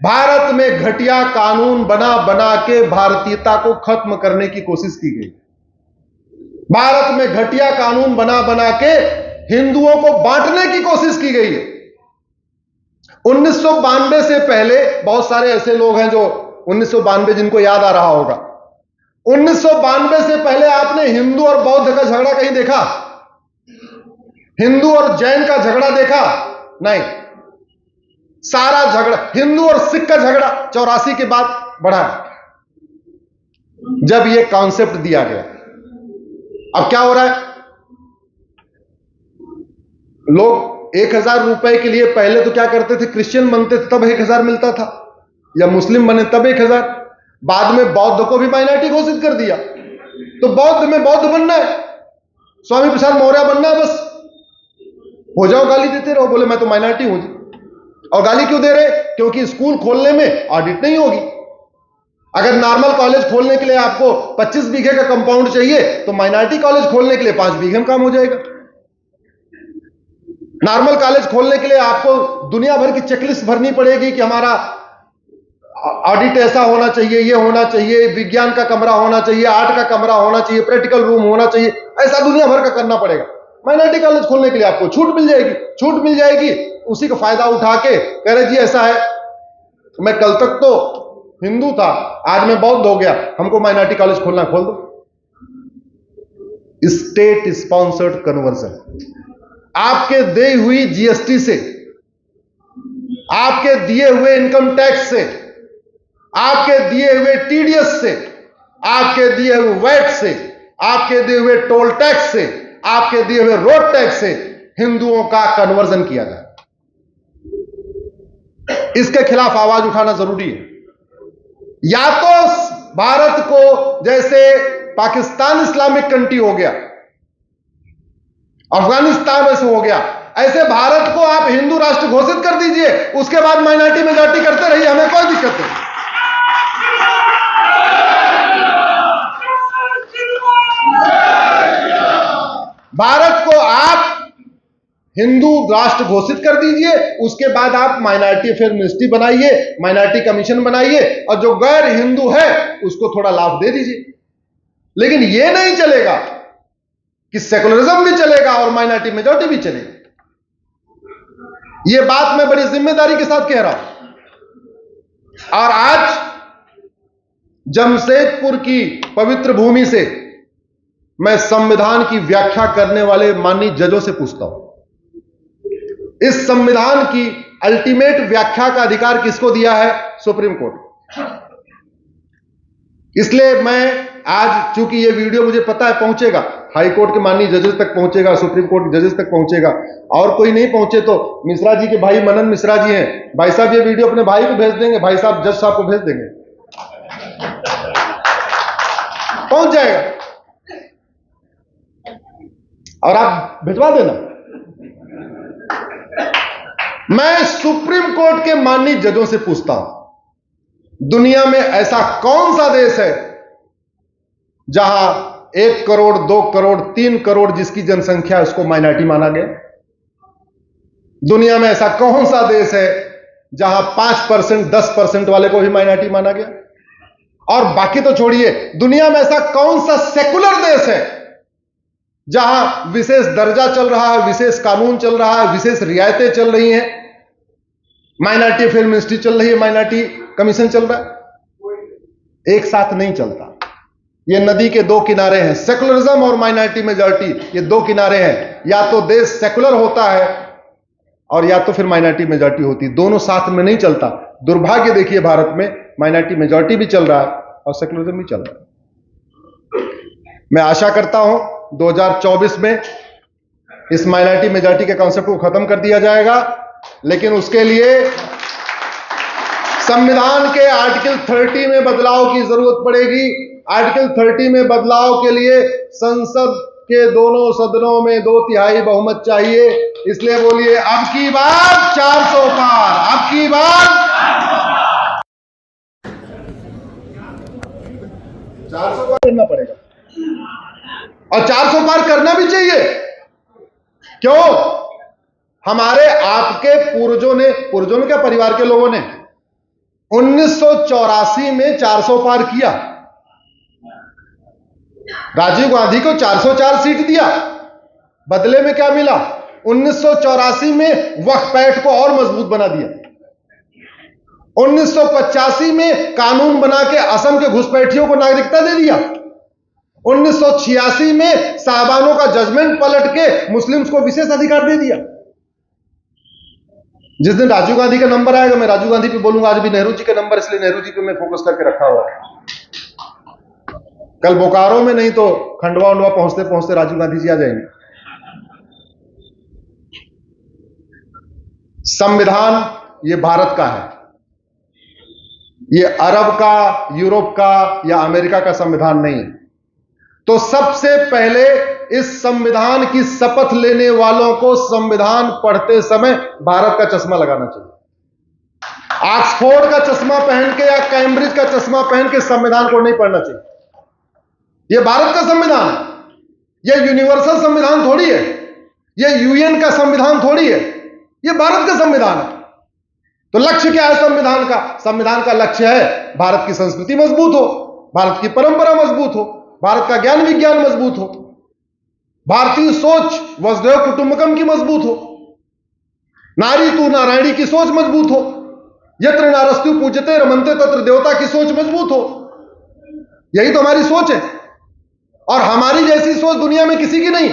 भारत में घटिया कानून बना बना के भारतीयता को खत्म करने की कोशिश की गई। भारत में घटिया कानून बना बना के हिंदुओं को बांटने की कोशिश की गई है। 1992 से पहले बहुत सारे ऐसे लोग हैं जो 1992 जिनको याद आ रहा होगा, 1992 से पहले आपने हिंदू और बौद्ध का झगड़ा कहीं देखा? हिंदू और जैन का झगड़ा देखा? नहीं। सारा झगड़ा हिंदू और सिख का झगड़ा 84 के बाद बढ़ा, जब यह कॉन्सेप्ट दिया गया। अब क्या हो रहा है, लोग 1000 रुपए के लिए पहले तो क्या करते थे, क्रिश्चियन बनते थे तब 1000 मिलता था, या मुस्लिम बने तब 1000। बाद में बौद्ध को भी माइनॉरिटी घोषित कर दिया, तो बौद्ध में बौद्ध बनना है, स्वामी प्रसाद मौर्य बनना है, बस हो जाओ, गाली देते रहो, बोले मैं तो माइनॉरिटी हूं जी। और गाली क्यों दे रहे? क्योंकि स्कूल खोलने में ऑडिट नहीं होगी। अगर नॉर्मल कॉलेज खोलने के लिए आपको 25 बीघे का कंपाउंड चाहिए तो माइनॉरिटी कॉलेज खोलने के लिए 5 बीघे में काम हो जाएगा। नॉर्मल कॉलेज खोलने के लिए आपको दुनिया भर की चेकलिस्ट भरनी पड़ेगी कि हमारा ऑडिट ऐसा होना चाहिए, ये होना चाहिए, विज्ञान का कमरा होना चाहिए, आर्ट का कमरा होना चाहिए, प्रैक्टिकल रूम होना चाहिए, ऐसा दुनिया भर का करना पड़ेगा। माइनॉरिटी कॉलेज खोलने के लिए आपको छूट मिल जाएगी, छूट मिल जाएगी, उसी का फायदा उठा के कह रहे जी ऐसा है, मैं कल तक तो हिंदू था, आज मैं बौद्ध हो गया, हमको माइनॉरिटी कॉलेज खोलना, खोल दो। स्टेट स्पॉन्सर्ड कन्वर्जन, आपके दी हुई जीएसटी से, आपके दिए हुए इनकम टैक्स से, आपके दिए हुए टीडीएस से, आपके दिए हुए वैट से, आपके दिए हुए टोल टैक्स से, आपके दिए हुए रोड टैक्स से हिंदुओं का कन्वर्जन किया जाए। इसके खिलाफ आवाज उठाना जरूरी है। या तो भारत को जैसे पाकिस्तान इस्लामिक कंट्री हो गया, अफगानिस्तान ऐसे हो गया, ऐसे भारत को आप हिंदू राष्ट्र घोषित कर दीजिए, उसके बाद माइनॉरिटी मेजॉरिटी करते रहिए, हमें कोई दिक्कत नहीं। भारत को आप हिंदू राष्ट्र घोषित कर दीजिए, उसके बाद आप माइनॉरिटी अफेयर मिनिस्ट्री बनाइए, माइनॉरिटी कमीशन बनाइए, और जो गैर हिंदू है उसको थोड़ा लाभ दे दीजिए। लेकिन यह नहीं चलेगा कि सेकुलरिज्म भी चलेगा और माइनॉरिटी मेजॉरिटी भी चलेगी। यह बात मैं बड़ी जिम्मेदारी के साथ कह रहा हूं। और आज जमशेदपुर की पवित्र भूमि से मैं संविधान की व्याख्या करने वाले माननीय जजों से पूछता हूं, इस संविधान की अल्टीमेट व्याख्या का अधिकार किसको दिया है? Supreme court. इसलिए मैं आज, चूंकि यह वीडियो मुझे पता है पहुंचेगा, हाई कोर्ट के माननीय जजेस तक पहुंचेगा, सुप्रीम कोर्ट के जजेस तक पहुंचेगा, और कोई नहीं पहुंचे तो मिश्रा जी के भाई मनन मिश्रा जी हैं, भाई साहब ये वीडियो अपने भाई को भेज देंगे, भाई साहब जज साहब को भेज देंगे, पहुंच जाएगा, और आप भिजवा देना। मैं सुप्रीम कोर्ट के माननीय जजों से पूछता हूं, दुनिया में ऐसा कौन सा देश है जहां 1 करोड़, 2 करोड़, 3 करोड़ जिसकी जनसंख्या है उसको माइनॉरिटी माना गया? दुनिया में ऐसा कौन सा देश है जहां 5%, 10% वाले को भी माइनॉरिटी माना गया? और बाकी तो छोड़िए, दुनिया में ऐसा कौन सा सेकुलर देश है जहां विशेष दर्जा चल रहा है, विशेष कानून चल रहा है, विशेष रियायतें चल रही हैं, माइनॉरिटी अफेयर मिनिस्ट्री चल रही है, माइनॉरिटी कमीशन चल रहा है? एक साथ नहीं चलता। ये नदी के दो किनारे हैं, सेकुलरिज्म और माइनॉरिटी मेजॉरिटी, ये दो किनारे हैं। या तो देश सेकुलर होता है और या तो फिर माइनॉरिटी मेजॉरिटी होती है, दोनों साथ में नहीं चलता। दुर्भाग्य देखिए, भारत में माइनॉरिटी मेजॉरिटी भी चल रहा है और सेकुलरिज्म भी चल रहा है। मैं आशा करता हूं 2024 में इस माइनॉरिटी मेजॉरिटी के कॉन्सेप्ट को खत्म कर दिया जाएगा, लेकिन उसके लिए संविधान के आर्टिकल 30 में बदलाव की जरूरत पड़ेगी। आर्टिकल 30 में बदलाव के लिए संसद के दोनों सदनों में 2/3 बहुमत चाहिए। इसलिए बोलिए, अब की बार 400 पार, अब की बार 400 पार करना पड़ेगा, और 400 पार करना भी चाहिए। क्यों? हमारे आपके पूर्वजों में क्या, परिवार के लोगों ने 1984 में 400 पार किया। राजीव गांधी को 404 सीट दिया, बदले में क्या मिला? 1984 में वक्फ एक्ट को और मजबूत बना दिया। 1985 में कानून बना के असम के घुसपैठियों को नागरिकता दे दिया। 1986 में साहबानों का जजमेंट पलट के मुस्लिम्स को विशेष अधिकार दे दिया। जिस दिन राजीव गांधी का नंबर आएगा मैं राजीव गांधी पे बोलूंगा, आज भी नेहरू जी का नंबर, इसलिए नेहरू जी पे मैं फोकस करके रखा हुआ है। कल बोकारो में नहीं तो खंडवा उंडवा पहुंचते पहुंचते राजीव गांधी जी आ जाएंगे। संविधान ये भारत का है, ये अरब का, यूरोप का या अमेरिका का संविधान नहीं है। तो सबसे पहले इस संविधान की शपथ लेने वालों को संविधान पढ़ते समय भारत का चश्मा लगाना चाहिए। ऑक्सफोर्ड का चश्मा पहन के या कैम्ब्रिज का चश्मा पहन के संविधान को नहीं पढ़ना चाहिए। यह भारत का संविधान है, यह यूनिवर्सल संविधान थोड़ी है, यह यूएन का संविधान थोड़ी है, यह भारत का संविधान है। तो लक्ष्य क्या है संविधान का? संविधान का लक्ष्य है भारत की संस्कृति मजबूत हो, भारत की परंपरा मजबूत हो, भारत का ज्ञान विज्ञान मजबूत हो, भारतीय सोच वसुधैव कुटुंबकम की मजबूत हो, नारी तू नारायणी की सोच मजबूत हो, यत्र नारस्तु पूज्यते रमन्ते तत्र देवता की सोच मजबूत हो। यही तो हमारी सोच है, और हमारी जैसी सोच दुनिया में किसी की नहीं।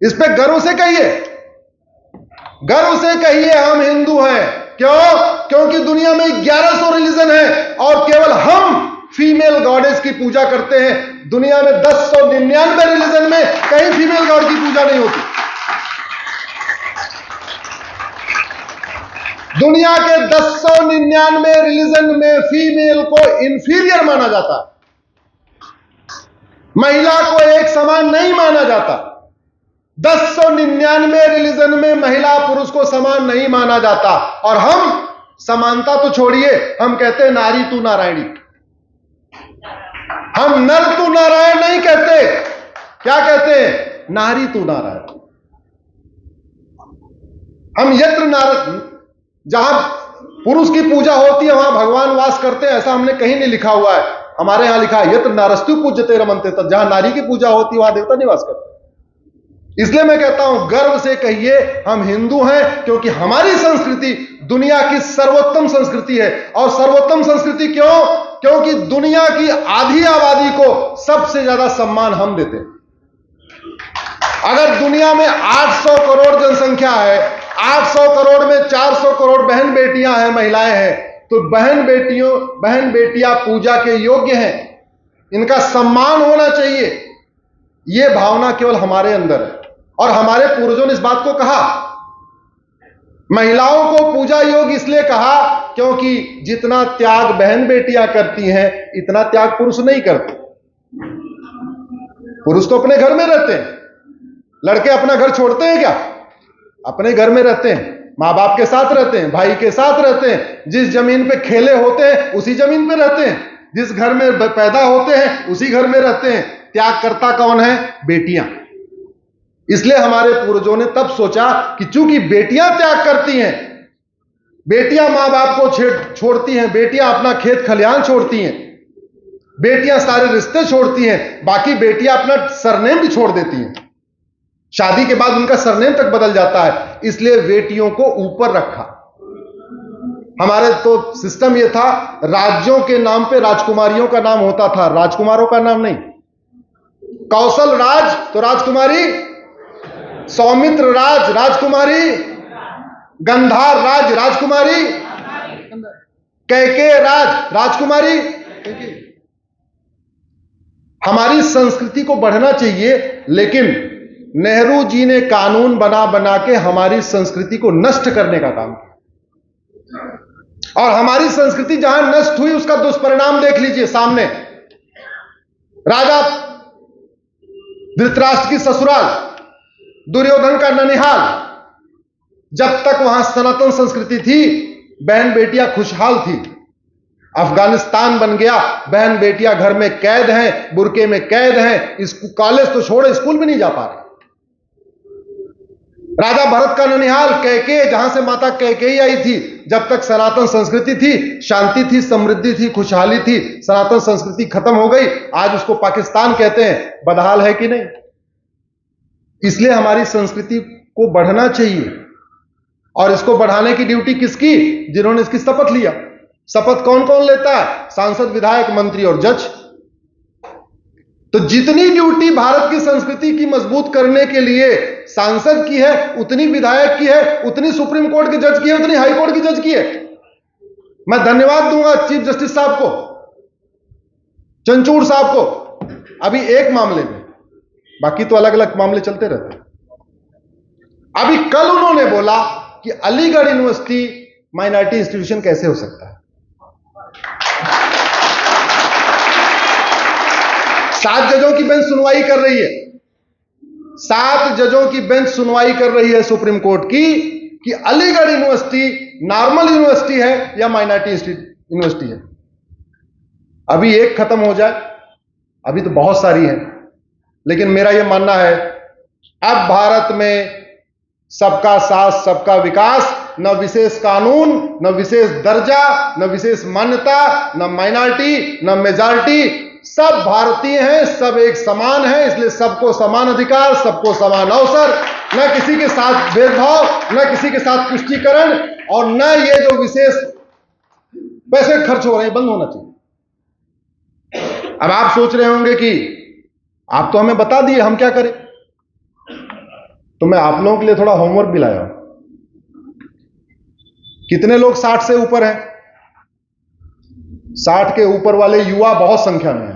इस पे गर्व से कहिए, गर्व से कहिए हम हिंदू हैं। क्यों? क्योंकि दुनिया में 1100 रिलीजन है और केवल हम फीमेल गॉडेस की पूजा करते हैं। दुनिया में 1099 रिलीजन में कहीं फीमेल गॉड की पूजा नहीं होती। दुनिया के 1099 रिलीजन में फीमेल को इंफीरियर माना जाता, महिला को एक समान नहीं माना जाता। 1099 रिलीजन में महिला पुरुष को समान नहीं माना जाता, और हम समानता तो छोड़िए, हम कहते हैं नारी तू नारायणी। हम नर तू नारायण नहीं कहते, क्या कहते हैं? नारी तू नारायण। हम यत्र नारद, जहां पुरुष की पूजा होती है वहां भगवान वास करते हैं, ऐसा हमने कहीं नहीं लिखा हुआ है। हमारे यहां लिखा है यत्र नारस्तु पूज्यते रमन्ते तत्, जहां नारी की पूजा होती है वहां देवता निवास करते हैं। इसलिए मैं कहता हूं गर्व से कहिए हम हिंदू हैं, क्योंकि हमारी संस्कृति दुनिया की सर्वोत्तम संस्कृति है। और सर्वोत्तम संस्कृति क्यों? क्योंकि दुनिया की आधी आबादी को सबसे ज्यादा सम्मान हम देते हैं। अगर दुनिया में 800 करोड़ जनसंख्या है, 800 करोड़ में 400 करोड़ बहन बेटियां हैं, महिलाएं हैं, तो बहन बेटियां पूजा के योग्य हैं, इनका सम्मान होना चाहिए। यह भावना केवल हमारे अंदर है और हमारे पूर्वजों ने इस बात को कहा। महिलाओं को पूजा योग्य इसलिए कहा क्योंकि जितना त्याग बहन बेटियां करती हैं इतना त्याग पुरुष नहीं करते। पुरुष तो अपने घर में रहते हैं, लड़के अपना घर छोड़ते हैं क्या? अपने घर में रहते हैं, मां बाप के साथ रहते हैं, भाई के साथ रहते हैं, जिस जमीन पे खेले होते हैं उसी जमीन पे रहते हैं, जिस घर में पैदा होते हैं उसी घर में रहते हैं। त्याग करता कौन है? बेटियां। इसलिए हमारे पूर्वजों ने तब सोचा कि चूंकि बेटियां त्याग करती हैं, बेटियां मां बाप को छोड़ती हैं, बेटियां अपना खेत खलिहान छोड़ती हैं, बेटियां सारे रिश्ते छोड़ती हैं, बाकी बेटियां अपना सरनेम भी छोड़ देती हैं। शादी के बाद उनका सरनेम तक बदल जाता है। इसलिए बेटियों को ऊपर रखा। हमारे तो सिस्टम यह था, राज्यों के नाम पे राजकुमारियों का नाम होता था, राजकुमारों का नाम नहीं। कौशल राज तो राजकुमारी, सौमित्र राज राजकुमारी, गंधार राज राजकुमारी, कैकेय राज राजकुमारी। हमारी संस्कृति को बढ़ना चाहिए, लेकिन नेहरू जी ने कानून बना बना के हमारी संस्कृति को नष्ट करने का काम किया। और हमारी संस्कृति जहां नष्ट हुई उसका दुष्परिणाम देख लीजिए सामने। राजा धृतराष्ट्र की ससुराल, दुर्योधन का ननिहाल, जब तक वहां सनातन संस्कृति थी बहन बेटियां खुशहाल थी। अफगानिस्तान बन गया, बहन बेटियां घर में कैद हैं, बुरके में कैद हैं, कॉलेज तो छोड़े स्कूल भी नहीं जा पा रहे। राजा भरत का ननिहाल कैकेय, जहां से माता कैकेयी आई थी, जब तक सनातन संस्कृति थी, शांति थी, समृद्धि थी, खुशहाली थी। सनातन संस्कृति खत्म हो गई, आज उसको पाकिस्तान कहते हैं। बदहाल है कि नहीं? इसलिए हमारी संस्कृति को बढ़ना चाहिए। और इसको बढ़ाने की ड्यूटी किसकी? जिन्होंने इसकी शपथ लिया। शपथ कौन कौन लेता है? सांसद, विधायक, मंत्री और जज। तो जितनी ड्यूटी भारत की संस्कृति की मजबूत करने के लिए सांसद की है, उतनी विधायक की है, उतनी सुप्रीम कोर्ट के जज की है, उतनी हाई कोर्ट की जज की है। मैं धन्यवाद दूंगा चीफ जस्टिस साहब को, चंचूड़ साहब को, अभी एक मामले में, बाकी तो अलग अलग मामले चलते रहते हैं। अभी कल उन्होंने बोला कि अलीगढ़ यूनिवर्सिटी माइनॉरिटी इंस्टीट्यूशन कैसे हो सकता है। 7 जजों की बेंच सुनवाई कर रही है, 7 जजों की बेंच सुनवाई कर रही है सुप्रीम कोर्ट की कि अलीगढ़ यूनिवर्सिटी नॉर्मल यूनिवर्सिटी है या माइनॉरिटी यूनिवर्सिटी है। अभी एक खत्म हो जाए, अभी तो बहुत सारी हैं, लेकिन मेरा यह मानना है अब भारत में सबका साथ सबका विकास, न विशेष कानून, न विशेष दर्जा, न विशेष मान्यता, न माइनॉरिटी, न मेजॉरिटी, सब भारतीय हैं, सब एक समान है। इसलिए सबको समान अधिकार, सबको समान अवसर, न किसी के साथ भेदभाव, न किसी के साथ तुष्टीकरण, और न ये जो विशेष पैसे खर्च हो रहे हैं बंद होना चाहिए। अब आप सोच रहे होंगे कि आप तो हमें बता दिए, हम क्या करें? तो मैं आप लोगों के लिए थोड़ा होमवर्क भी लाया हूं। कितने लोग 60 से ऊपर हैं? 60 के ऊपर वाले युवा बहुत संख्या में हैं।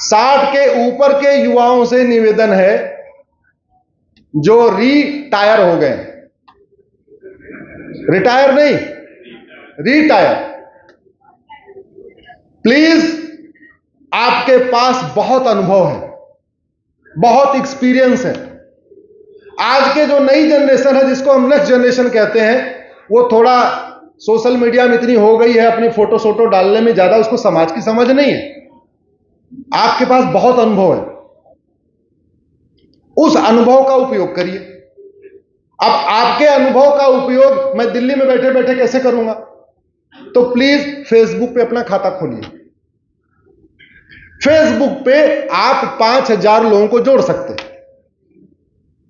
60 के ऊपर के युवाओं से निवेदन है जो रिटायर हो गए, रिटायर नहीं, रिटायर, प्लीज, आपके पास बहुत अनुभव है, बहुत एक्सपीरियंस है। आज के जो नई जनरेशन है, जिसको हम नेक्स्ट जनरेशन कहते हैं, वो थोड़ा सोशल मीडिया में इतनी हो गई है, अपनी फोटो डालने में ज्यादा उसको समाज की समझ नहीं है। आपके पास बहुत अनुभव है, उस अनुभव का उपयोग करिए। अब आपके अनुभव का उपयोग मैं दिल्ली में बैठे बैठे कैसे करूंगा? तो प्लीज फेसबुक पे अपना खाता खोलिए। फेसबुक पे आप 5,000 लोगों को जोड़ सकते हैं।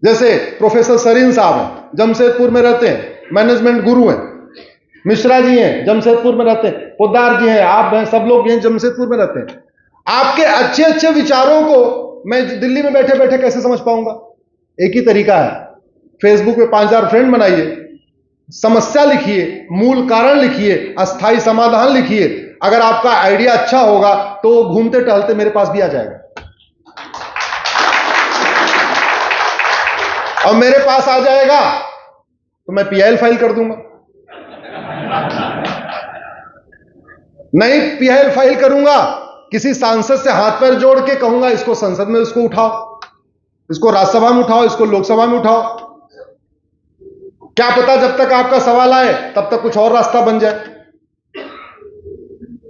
जैसे प्रोफेसर सरीन साहब हैं, जमशेदपुर में रहते हैं, मैनेजमेंट गुरु हैं। मिश्रा जी हैं, जमशेदपुर में रहते हैं। पोद्दार जी हैं, आप हैं, सब लोग हैं, जमशेदपुर में रहते हैं। आपके अच्छे अच्छे विचारों को मैं दिल्ली में बैठे बैठे कैसे समझ पाऊंगा? एक ही तरीका है, फेसबुक पे 5,000 फ्रेंड बनाइए, समस्या लिखिए, मूल कारण लिखिए, अस्थाई समाधान लिखिए। अगर आपका आइडिया अच्छा होगा तो घूमते टहलते मेरे पास भी आ जाएगा, और मेरे पास आ जाएगा तो मैं पीआईएल फाइल कर दूंगा। नहीं पीआईएल फाइल करूंगा, किसी सांसद से हाथ पैर जोड़ के कहूंगा इसको संसद में इसको उठाओ, इसको राज्यसभा में उठाओ, इसको लोकसभा में उठाओ। क्या पता जब तक आपका सवाल आए तब तक कुछ और रास्ता बन जाए।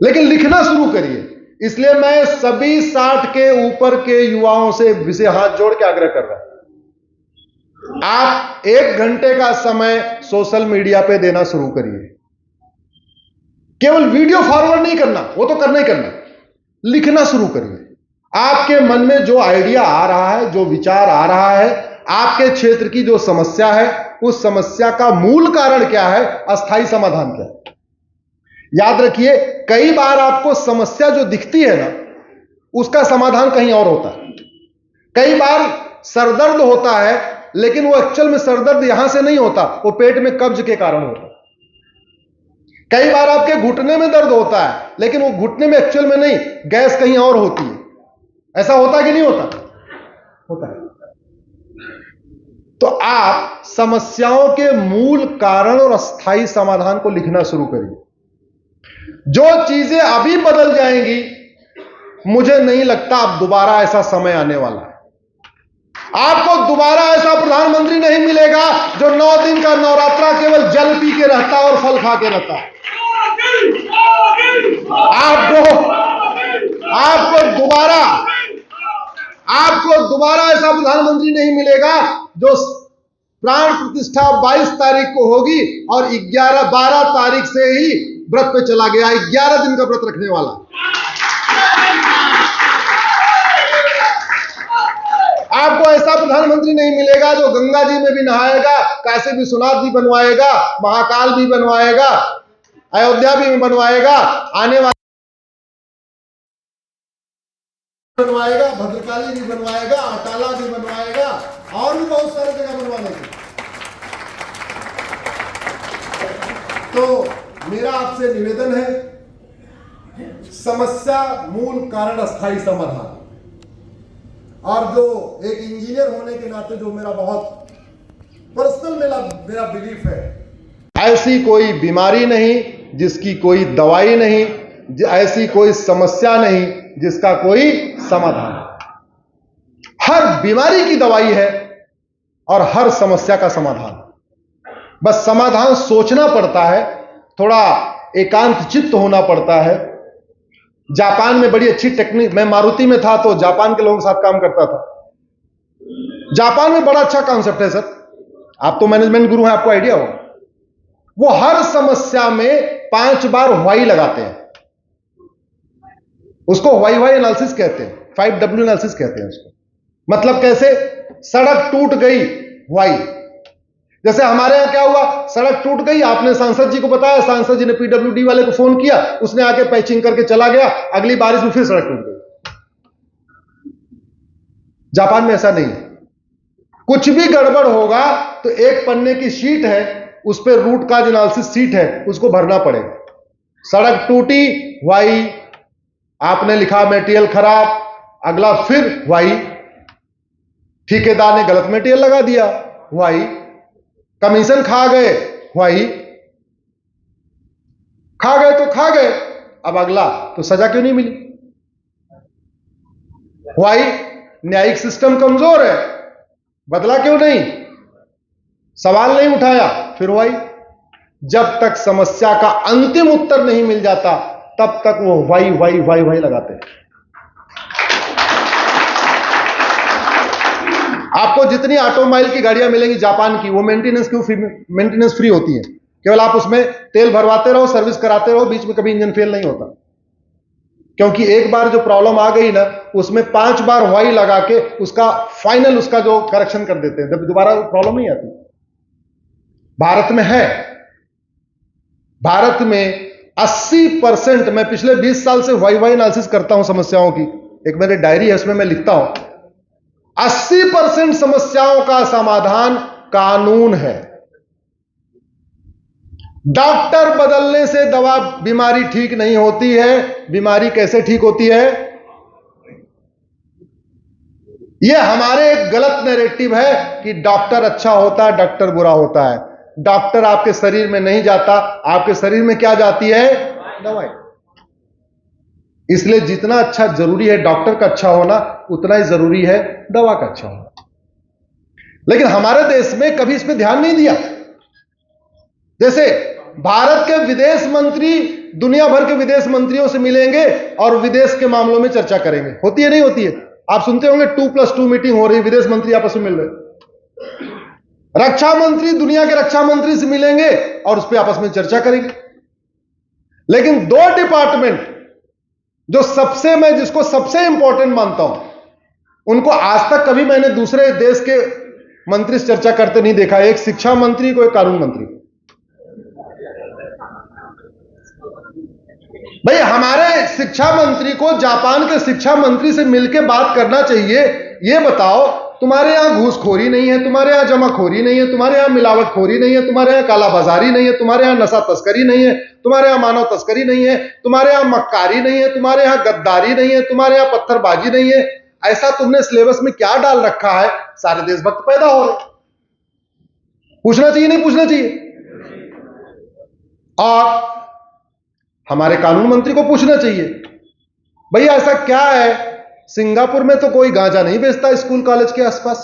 लेकिन लिखना शुरू करिए। इसलिए मैं सभी 60 के ऊपर के युवाओं से विशेष हाथ जोड़ के आग्रह कर रहा हूं, आप 1 घंटे का समय सोशल मीडिया पे देना शुरू करिए। केवल वीडियो फॉरवर्ड नहीं करना, वो तो करना ही करना, लिखना शुरू करिए। आपके मन में जो आइडिया आ रहा है, जो विचार आ रहा है, आपके क्षेत्र की जो समस्या है, उस समस्या का मूल कारण क्या है, अस्थाई समाधान क्या है। याद रखिए, कई बार आपको समस्या जो दिखती है ना, उसका समाधान कहीं और होता है। कई बार सरदर्द होता है, लेकिन वो एक्चुअल में सरदर्द यहां से नहीं होता, वो पेट में कब्ज के कारण होता है। कई बार आपके घुटने में दर्द होता है, लेकिन वो घुटने में एक्चुअल में नहीं, गैस कहीं और होती है। ऐसा होता कि नहीं होता? होता है। तो आप समस्याओं के मूल कारण और अस्थाई समाधान को लिखना शुरू करिए। जो चीजें अभी बदल जाएंगी, मुझे नहीं लगता अब दोबारा ऐसा समय आने वाला है। आपको दोबारा ऐसा प्रधानमंत्री नहीं मिलेगा जो 9 दिन का नवरात्रा केवल जल पी के रहता है और फल खा के रहता है। आपको दोबारा ऐसा प्रधानमंत्री नहीं मिलेगा जो प्राण प्रतिष्ठा 22 तारीख को होगी और 12 तारीख से ही व्रत पे चला गया, 11 दिन का व्रत रखने वाला। आपको ऐसा प्रधानमंत्री नहीं मिलेगा जो गंगा जी में भी नहाएगा, काशी विश्वनाथ भी बनवाएगा, महाकाल भी बनवाएगा, अयोध्या भी बनवाएगा, आने वाले बनवाएगा, भद्रकाली भी बनवाएगा, अटाला भी बनवाएगा, और भी बहुत सारी जगह बनवाने की। तो मेरा आपसे निवेदन है, समस्या मूल कारण अस्थाई समाधान। और जो एक इंजीनियर होने के नाते जो मेरा बहुत पर्सनल मेरा बिलीफ है, ऐसी कोई बीमारी नहीं जिसकी कोई दवाई नहीं, ऐसी कोई समस्या नहीं जिसका कोई समाधान। हर बीमारी की दवाई है और हर समस्या का समाधान। बस समाधान सोचना पड़ता है, थोड़ा एकांत चित्त होना पड़ता है। जापान में बड़ी अच्छी टेक्निक, मैं मारुति में था तो जापान के लोगों के साथ काम करता था। जापान में बड़ा अच्छा कॉन्सेप्ट है सर, आप तो मैनेजमेंट गुरु हैं, आपको आइडिया होगा। वो हर समस्या में 5 बार व्हाई लगाते हैं। उसको व्हाई एनालिसिस कहते हैं, 5W एनालिसिस कहते हैं उसको। मतलब कैसे? सड़क टूट गई, व्हाई। जैसे हमारे यहां क्या हुआ, सड़क टूट गई, आपने सांसद जी को बताया, सांसद जी ने पीडब्ल्यूडी वाले को फोन किया, उसने आके पैचिंग करके चला गया, अगली बारिश में फिर सड़क टूट गई। जापान में ऐसा नहीं है। कुछ भी गड़बड़ होगा तो एक पन्ने की शीट है, उस पर रूट काज एनालिसिस शीट है, उसको भरना पड़ेगा। सड़क टूटी, व्हाई, आपने लिखा मटेरियल खराब, अगला फिर व्हाई, ठेकेदार ने गलत मटेरियल लगा दिया, व्हाई, कमीशन खा गए, व्हाई, खा गए तो खा गए, अब अगला तो सजा क्यों नहीं मिली, व्हाई। न्यायिक सिस्टम कमजोर है, बदला क्यों नहीं, सवाल नहीं उठाया, फिर व्हाई। जब तक समस्या का अंतिम उत्तर नहीं मिल जाता तब तक वो वाई वाई वाई वाई लगाते हैं। आपको जितनी ऑटोमोबाइल की गाड़ियां मिलेंगी जापान की, वो मेंटेनेंस फ्री होती है। केवल आप उसमें तेल भरवाते रहो, सर्विस कराते रहो, बीच में कभी इंजन फेल नहीं होता। क्योंकि एक बार जो प्रॉब्लम आ गई ना, उसमें 5 बार हवाई लगा के उसका फाइनल उसका जो करेक्शन कर देते हैं, जब दोबारा प्रॉब्लम नहीं आती। भारत में है, भारत में 80%, मैं पिछले 20 साल से वाई एनालिसिस करता हूं समस्याओं की, एक मेरी डायरी है उसमें मैं लिखता हूं, 80% समस्याओं का समाधान कानून है। डॉक्टर बदलने से दवा बीमारी ठीक नहीं होती है। बीमारी कैसे ठीक होती है? यह हमारे एक गलत नैरेटिव है कि डॉक्टर अच्छा होता है, डॉक्टर बुरा होता है। डॉक्टर आपके शरीर में नहीं जाता, आपके शरीर में क्या जाती है? दवाई। इसलिए जितना अच्छा जरूरी है डॉक्टर का अच्छा होना, उतना ही जरूरी है दवा का अच्छा होना। लेकिन हमारे देश में कभी इस पर ध्यान नहीं दिया। जैसे भारत के विदेश मंत्री दुनिया भर के विदेश मंत्रियों से मिलेंगे और विदेश के मामलों में चर्चा करेंगे। होती है नहीं होती है? आप सुनते होंगे 2+2 मीटिंग हो रही, विदेश मंत्री आपस में मिल रहे। रक्षा मंत्री दुनिया के रक्षा मंत्री से मिलेंगे और उस पर आपस में चर्चा करेंगे। लेकिन 2 डिपार्टमेंट जो मैं जिसको सबसे इंपॉर्टेंट मानता हूं, उनको आज तक कभी मैंने दूसरे देश के मंत्री से चर्चा करते नहीं देखा। एक शिक्षा मंत्री को, एक कानून मंत्री। भाई हमारे शिक्षा मंत्री को जापान के शिक्षा मंत्री से मिलकर बात करना चाहिए। ये बताओ, तुम्हारे यहां घूसखोरी नहीं है, तुम्हारे यहां जमाखोरी नहीं है, तुम्हारे यहां मिलावटखोरी नहीं है, तुम्हारे यहां कालाबाजारी नहीं है, तुम्हारे यहां नशा तस्करी नहीं है, तुम्हारे यहां मानव तस्करी नहीं है, तुम्हारे यहां मक्कारी नहीं है, तुम्हारे यहां गद्दारी नहीं है, तुम्हारे यहां पत्थरबाजी नहीं है। ऐसा तुमने सिलेबस में क्या डाल रखा है? सारे देशभक्त पैदा हो रहे। पूछना चाहिए नहीं पूछना चाहिए? और हमारे कानून मंत्री को पूछना चाहिए, भैया ऐसा क्या है, सिंगापुर में तो कोई गांजा नहीं बेचता स्कूल कॉलेज के आसपास,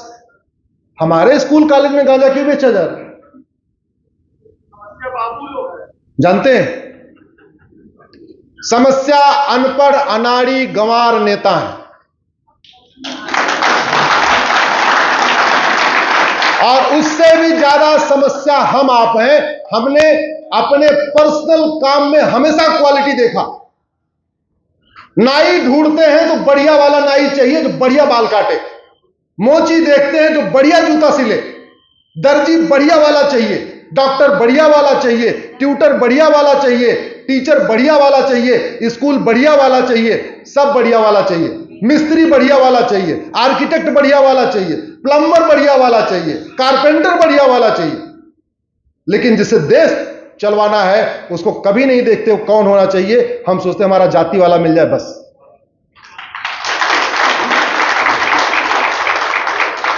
हमारे स्कूल कॉलेज में गांजा क्यों बेचा जा रहा है? जानते हैं? समस्या अनपढ़, अनाड़ी, गंवार नेता है। और उससे भी ज्यादा समस्या हम आप हैं। हमने अपने पर्सनल काम में हमेशा क्वालिटी देखा। नाई ढूंढते हैं तो बढ़िया वाला नाई चाहिए जो बढ़िया बाल काटे। मोची देखते हैं जो बढ़िया जूता सिले। दर्जी बढ़िया वाला चाहिए, डॉक्टर बढ़िया वाला चाहिए, ट्यूटर बढ़िया वाला चाहिए, टीचर बढ़िया वाला चाहिए, स्कूल बढ़िया वाला चाहिए, सब बढ़िया वाला चाहिए। मिस्त्री बढ़िया वाला चाहिए, आर्किटेक्ट बढ़िया वाला चाहिए, प्लम्बर बढ़िया वाला चाहिए, कारपेंटर बढ़िया वाला चाहिए। लेकिन जिसे देश चलवाना है उसको कभी नहीं देखते वो कौन होना चाहिए। हम सोचते हमारा जाति वाला मिल जाए बस।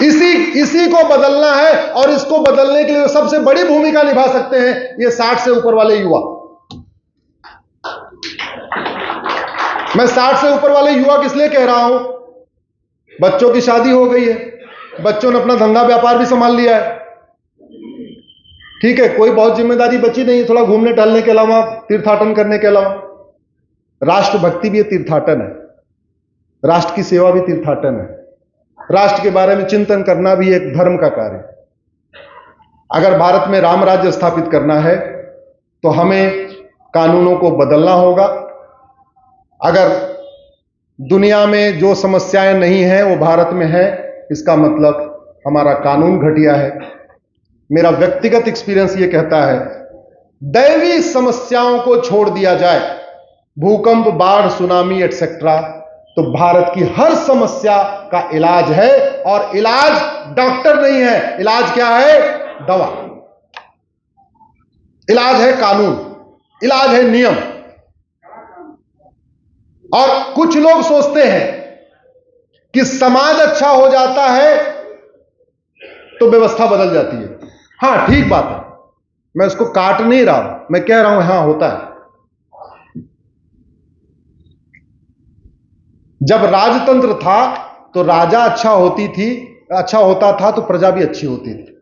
इसी को बदलना है। और इसको बदलने के लिए सबसे बड़ी भूमिका निभा सकते हैं ये 60 से ऊपर वाले युवा। मैं 60 से ऊपर वाले युवा किस लिए कह रहा हूं? बच्चों की शादी हो गई है, बच्चों ने अपना धंधा व्यापार भी संभाल लिया है, ठीक है, कोई बहुत जिम्मेदारी बची नहीं, थोड़ा घूमने टहलने के अलावा, तीर्थाटन करने के अलावा। राष्ट्रभक्ति भी तीर्थाटन है, राष्ट्र की सेवा भी तीर्थाटन है, राष्ट्र के बारे में चिंतन करना भी एक धर्म का कार्य है। अगर भारत में राम राज्य स्थापित करना है तो हमें कानूनों को बदलना होगा। अगर दुनिया में जो समस्याएं नहीं हैं वो भारत में है, इसका मतलब हमारा कानून घटिया है। मेरा व्यक्तिगत एक्सपीरियंस ये कहता है, दैवी समस्याओं को छोड़ दिया जाए, भूकंप, बाढ़, सुनामी एटसेट्रा, तो भारत की हर समस्या का इलाज है। और इलाज डॉक्टर नहीं है, इलाज क्या है? दवा। इलाज है कानून, इलाज है नियम। और कुछ लोग सोचते हैं कि समाज अच्छा हो जाता है तो व्यवस्था बदल जाती है। हां, ठीक बात है, मैं उसको काट नहीं रहा हूं, मैं कह रहा हूं हां होता है। जब राजतंत्र था तो राजा अच्छा होता था तो प्रजा भी अच्छी होती थी।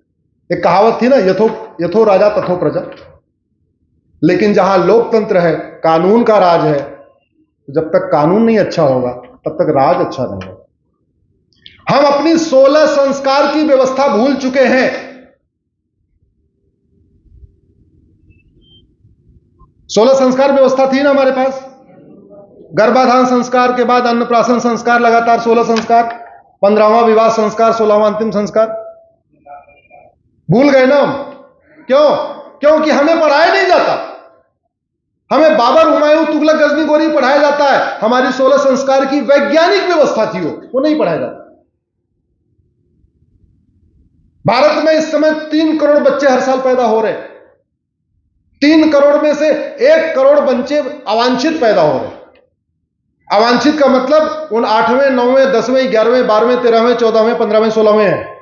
एक कहावत थी ना, यथो राजा तथो प्रजा। लेकिन जहां लोकतंत्र है, कानून का राज है, जब तक कानून नहीं अच्छा होगा तब तक राज अच्छा नहीं होगा। हम अपनी 16 संस्कार की व्यवस्था भूल चुके हैं। 16 संस्कार व्यवस्था थी ना हमारे पास। गर्भाधान संस्कार के बाद अन्नप्राशन संस्कार, लगातार 16 संस्कार, 15वां विवाह संस्कार, 16वां अंतिम संस्कार। भूल गए ना हम। क्यों? क्योंकि हमें पढ़ाया नहीं जाता। हमें बाबर, हुमायूं, तुगलक, गजनी, गोरी पढ़ाया जाता है। हमारी 16 संस्कार की वैज्ञानिक व्यवस्था थी वो नहीं पढ़ाया जाता। भारत में इस समय 3 करोड़ बच्चे हर साल पैदा हो रहे हैं। 3 करोड़ में से 1 करोड़ बच्चे अवांछित पैदा हो रहे हैं। अवांछित का मतलब उन 8वें, 9वें, 10वें, 11वें, 12वें, 13वें, 14वें, 15वें, 16वें हैं।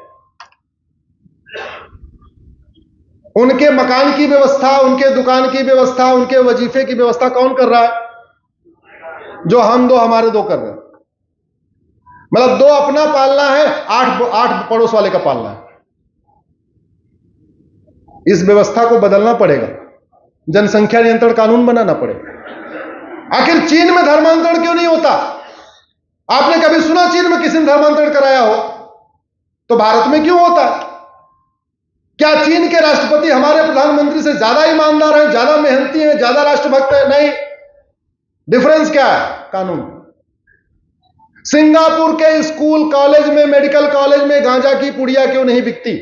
उनके मकान की व्यवस्था, उनके दुकान की व्यवस्था, उनके वजीफे की व्यवस्था कौन कर रहा है? जो हम दो, हमारे दो कर रहे हैं। मतलब 2 अपना पालना है, 8 पड़ोस वाले का पालना है। इस व्यवस्था को बदलना पड़ेगा। जनसंख्या नियंत्रण कानून बनाना पड़ेगा। आखिर चीन में धर्मांतरण क्यों नहीं होता? आपने कभी सुना चीन में किसी ने धर्मांतरण कराया हो? तो भारत में क्यों होता है? क्या चीन के राष्ट्रपति हमारे प्रधानमंत्री से ज्यादा ईमानदार हैं, ज्यादा मेहनती हैं, ज्यादा राष्ट्रभक्त हैं? नहीं। डिफरेंस क्या है? कानून। सिंगापुर के स्कूल, कॉलेज में, मेडिकल कॉलेज में गांजा की पुड़िया क्यों नहीं बिकती?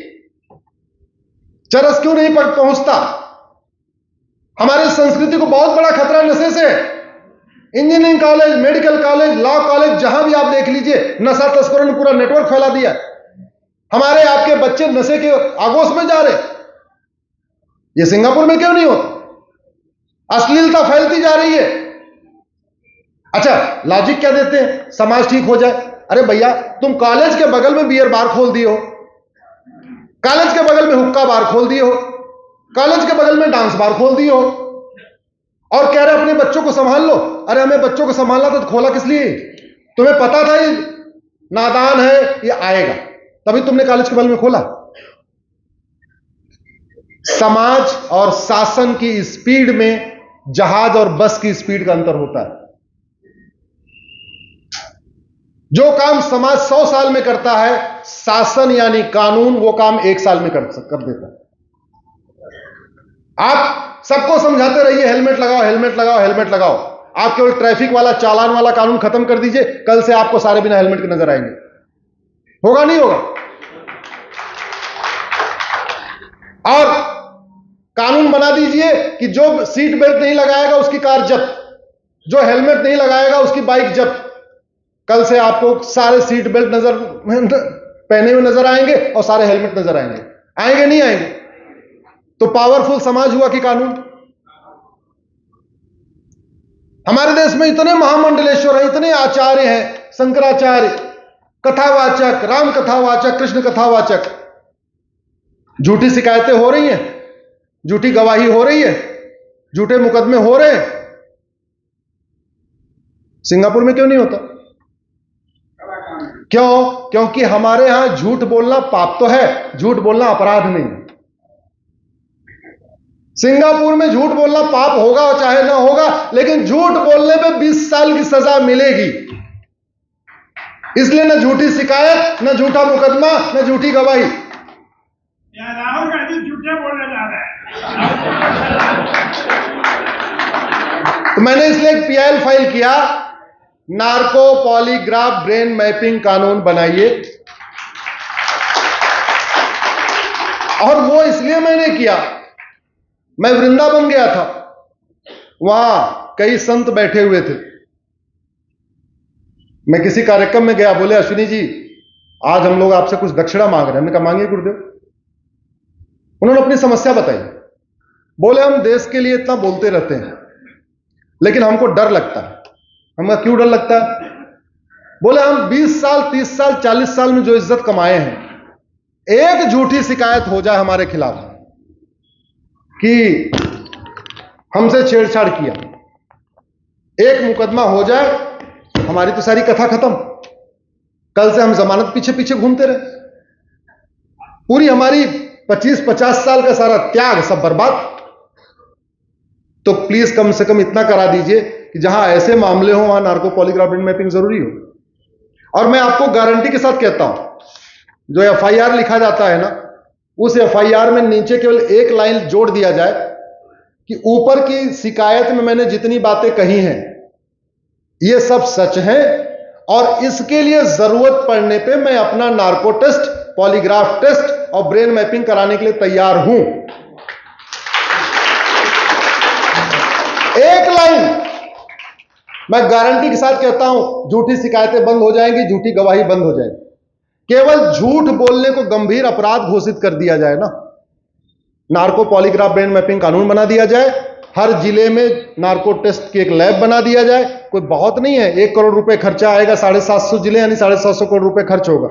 चरस क्यों नहीं पहुंचता? हमारी संस्कृति को बहुत बड़ा खतरा नशे से। Engineering college, medical college, law college, जहां भी आप देख लीजिए, नशा तस्करों ने पूरा नेटवर्क फैला दिया। हमारे आपके बच्चे नशे के आगोश में जा रहे। ये सिंगापुर में क्यों नहीं होता? अश्लीलता फैलती जा रही है। अच्छा, लॉजिक क्या देते हैं? समाज ठीक हो जाए। अरे भैया, तुम कॉलेज के बगल में बियर बार खोल दिए हो, कॉलेज के बगल में हुक्का बार खोल दिए हो, कॉलेज के बगल में डांस बार खोल दिए हो, और कह रहे अपने बच्चों को संभाल लो। अरे हमें बच्चों को संभालना था तो खोला किस लिए? तुम्हें पता था ये नादान है, ये आएगा, तभी तुमने कॉलेज के बगल में खोला। समाज और शासन की स्पीड में जहाज और बस की स्पीड का अंतर होता है। जो काम समाज 100 साल में करता है, शासन यानी कानून वो काम 1 साल में कर देता है। आप सबको समझाते रहिए हेलमेट लगाओ, हेलमेट लगाओ, हेलमेट लगाओ। आप केवल ट्रैफिक वाला, चालान वाला कानून खत्म कर दीजिए, कल से आपको सारे बिना हेलमेट के नजर आएंगे। होगा नहीं होगा? और कानून बना दीजिए कि जो सीट बेल्ट नहीं लगाएगा उसकी कार जब्त, जो हेलमेट नहीं लगाएगा उसकी बाइक जब्त। कल से आपको सारे सीट बेल्ट पहने हुए नजर आएंगे और सारे हेलमेट नजर आएंगे। आएंगे नहीं आएंगे? तो पावरफुल समाज हुआ कि कानून। हमारे देश में इतने महामंडलेश्वर हैं, इतने आचार्य हैं, शंकराचार्य, कथावाचक, राम कथावाचक, कृष्ण कथावाचक। झूठी शिकायतें हो रही हैं, झूठी गवाही हो रही है, झूठे मुकदमे हो रहे हैं। सिंगापुर में क्यों नहीं होता? क्यों? क्योंकि हमारे यहां झूठ बोलना पाप तो है, झूठ बोलना अपराध नहीं। सिंगापुर में झूठ बोलना पाप होगा चाहे ना होगा, लेकिन झूठ बोलने पे 20 साल की सजा मिलेगी। इसलिए न झूठी शिकायत, न झूठा मुकदमा, न झूठी गवाही। राहुल गांधी झूठे बोलने जा रहे हैं। तो मैंने इसलिए एक पीआईएल फाइल किया, नार्को पॉलीग्राफ ब्रेन मैपिंग कानून बनाइए। और वो इसलिए मैंने किया, मैं वृंदावन गया था, वहां कई संत बैठे हुए थे। मैं किसी कार्यक्रम में गया, बोले अश्विनी जी आज हम लोग आपसे कुछ दक्षिणा मांग रहे हैं। हमने कहा मांगिए गुरुदेव। उन्होंने अपनी समस्या बताई। बोले हम देश के लिए इतना बोलते रहते हैं, लेकिन हमको डर लगता है। हमका क्यों डर लगता है? बोले हम 20 साल, 30 साल, 40 साल में जो इज्जत कमाए हैं, एक झूठी शिकायत हो जाए हमारे खिलाफ कि हमसे छेड़छाड़ किया, एक मुकदमा हो जाए, हमारी तो सारी कथा खत्म। कल से हम जमानत पीछे पीछे घूमते रहे, पूरी हमारी 25-50 साल का सारा त्याग सब बर्बाद। तो प्लीज कम से कम इतना करा दीजिए कि जहां ऐसे मामले हो वहां नार्को पॉलीग्राफ ब्रेन मैपिंग जरूरी हो। और मैं आपको गारंटी के साथ कहता हूं, जो एफआईआर लिखा जाता है ना, उस एफआईआर में नीचे केवल एक लाइन जोड़ दिया जाए कि ऊपर की शिकायत में मैंने जितनी बातें कही हैं ये सब सच हैं, और इसके लिए जरूरत पड़ने पे मैं अपना नार्को टेस्ट, पॉलीग्राफ टेस्ट और ब्रेन मैपिंग कराने के लिए तैयार हूं। एक लाइन, मैं गारंटी के साथ कहता हूं, झूठी शिकायतें बंद हो जाएंगी, झूठी गवाही बंद हो जाएगी। केवल झूठ बोलने को गंभीर अपराध घोषित कर दिया जाए ना, नार्को पॉलीग्राफ ब्रेन मैपिंग कानून बना दिया जाए, हर जिले में नार्को टेस्ट की एक लैब बना दिया जाए। कोई बहुत नहीं है, 1 करोड़ रुपए खर्चा आएगा, 750 जिले यानी 750 करोड़ रुपए खर्च होगा।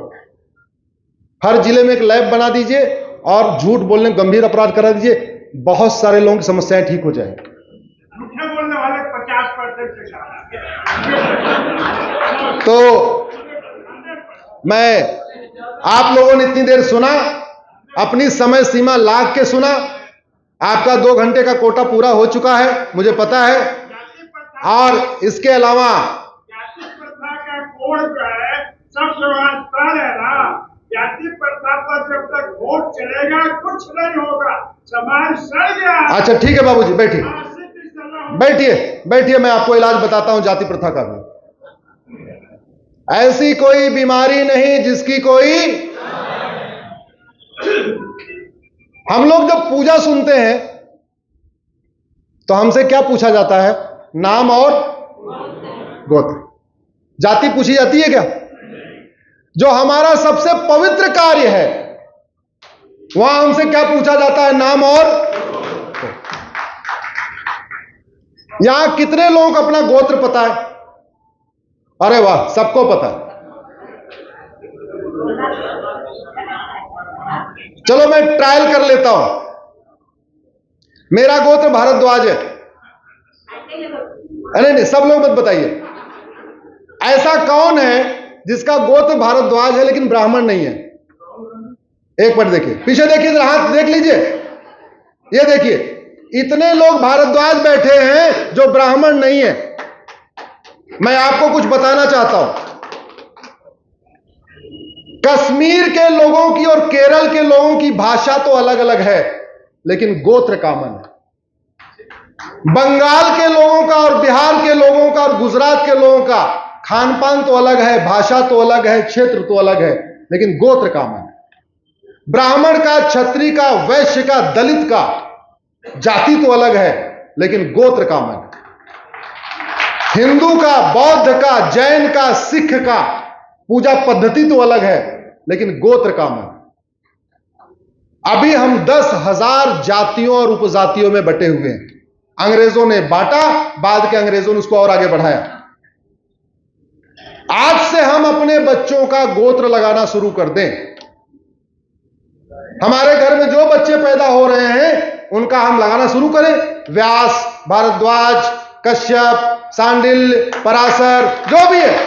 हर जिले में एक लैब बना दीजिए और झूठ बोलने गंभीर अपराध करा दीजिए, बहुत सारे लोगों की समस्याएं ठीक हो जाएंगी। झूठे बोलने वाले 50% से तो मैं, आप लोगों ने इतनी देर सुना, अपनी समय सीमा लाग के सुना, आपका 2 घंटे का कोटा पूरा हो चुका है, मुझे पता है। और इसके अलावा जाति प्रथा का कोड जो है सब समाजपाल है ना। जाति प्रथा पर जब तक वोट चलेगा कुछ नहीं होगा, समाज सड़ गया। अच्छा ठीक है बाबूजी, बैठिए बैठिए बैठिए, मैं आपको इलाज बताता हूं जाति प्रथा का भी। ऐसी कोई बीमारी नहीं जिसकी कोई, हम लोग जब पूजा सुनते हैं तो हमसे क्या पूछा जाता है? नाम और गोत्र। जाति पूछी जाती है क्या? जो हमारा सबसे पवित्र कार्य है वहां हमसे क्या पूछा जाता है? नाम और गोत्र। यहां कितने लोगों को अपना गोत्र पता है? अरे वाह, सबको पता है। चलो मैं ट्रायल कर लेता हूं। मेरा गोत्र भारद्वाज है। अरे नहीं, सब लोग मत बताइए। ऐसा कौन है जिसका गोत्र भारद्वाज है लेकिन ब्राह्मण नहीं है? एक मिनट देखिए, पीछे देखिए, जरा हाथ देख लीजिए। ये देखिए, इतने लोग भारद्वाज बैठे हैं जो ब्राह्मण नहीं है। मैं आपको कुछ बताना चाहता हूं। कश्मीर के लोगों की और केरल के लोगों की भाषा तो अलग अलग है लेकिन गोत्र कॉमन है। बंगाल के लोगों का और बिहार के लोगों का और गुजरात के लोगों का खान पान तो अलग है, भाषा तो अलग है, क्षेत्र तो अलग है, लेकिन गोत्र कॉमन है। ब्राह्मण का, क्षत्रिय का, वैश्य का, दलित का जाति तो अलग है लेकिन गोत्र कॉमन है। हिंदू का, बौद्ध का, जैन का, सिख का पूजा पद्धति तो अलग है लेकिन गोत्र कॉमन। अभी हम 10,000 जातियों और उपजातियों में बटे हुए हैं। अंग्रेजों ने बांटा, बाद के अंग्रेजों ने उसको और आगे बढ़ाया। आज से हम अपने बच्चों का गोत्र लगाना शुरू कर दें। हमारे घर में जो बच्चे पैदा हो रहे हैं उनका हम लगाना शुरू करें। व्यास, भारद्वाज, कश्यप, सांडिल, पराशर, जो भी है,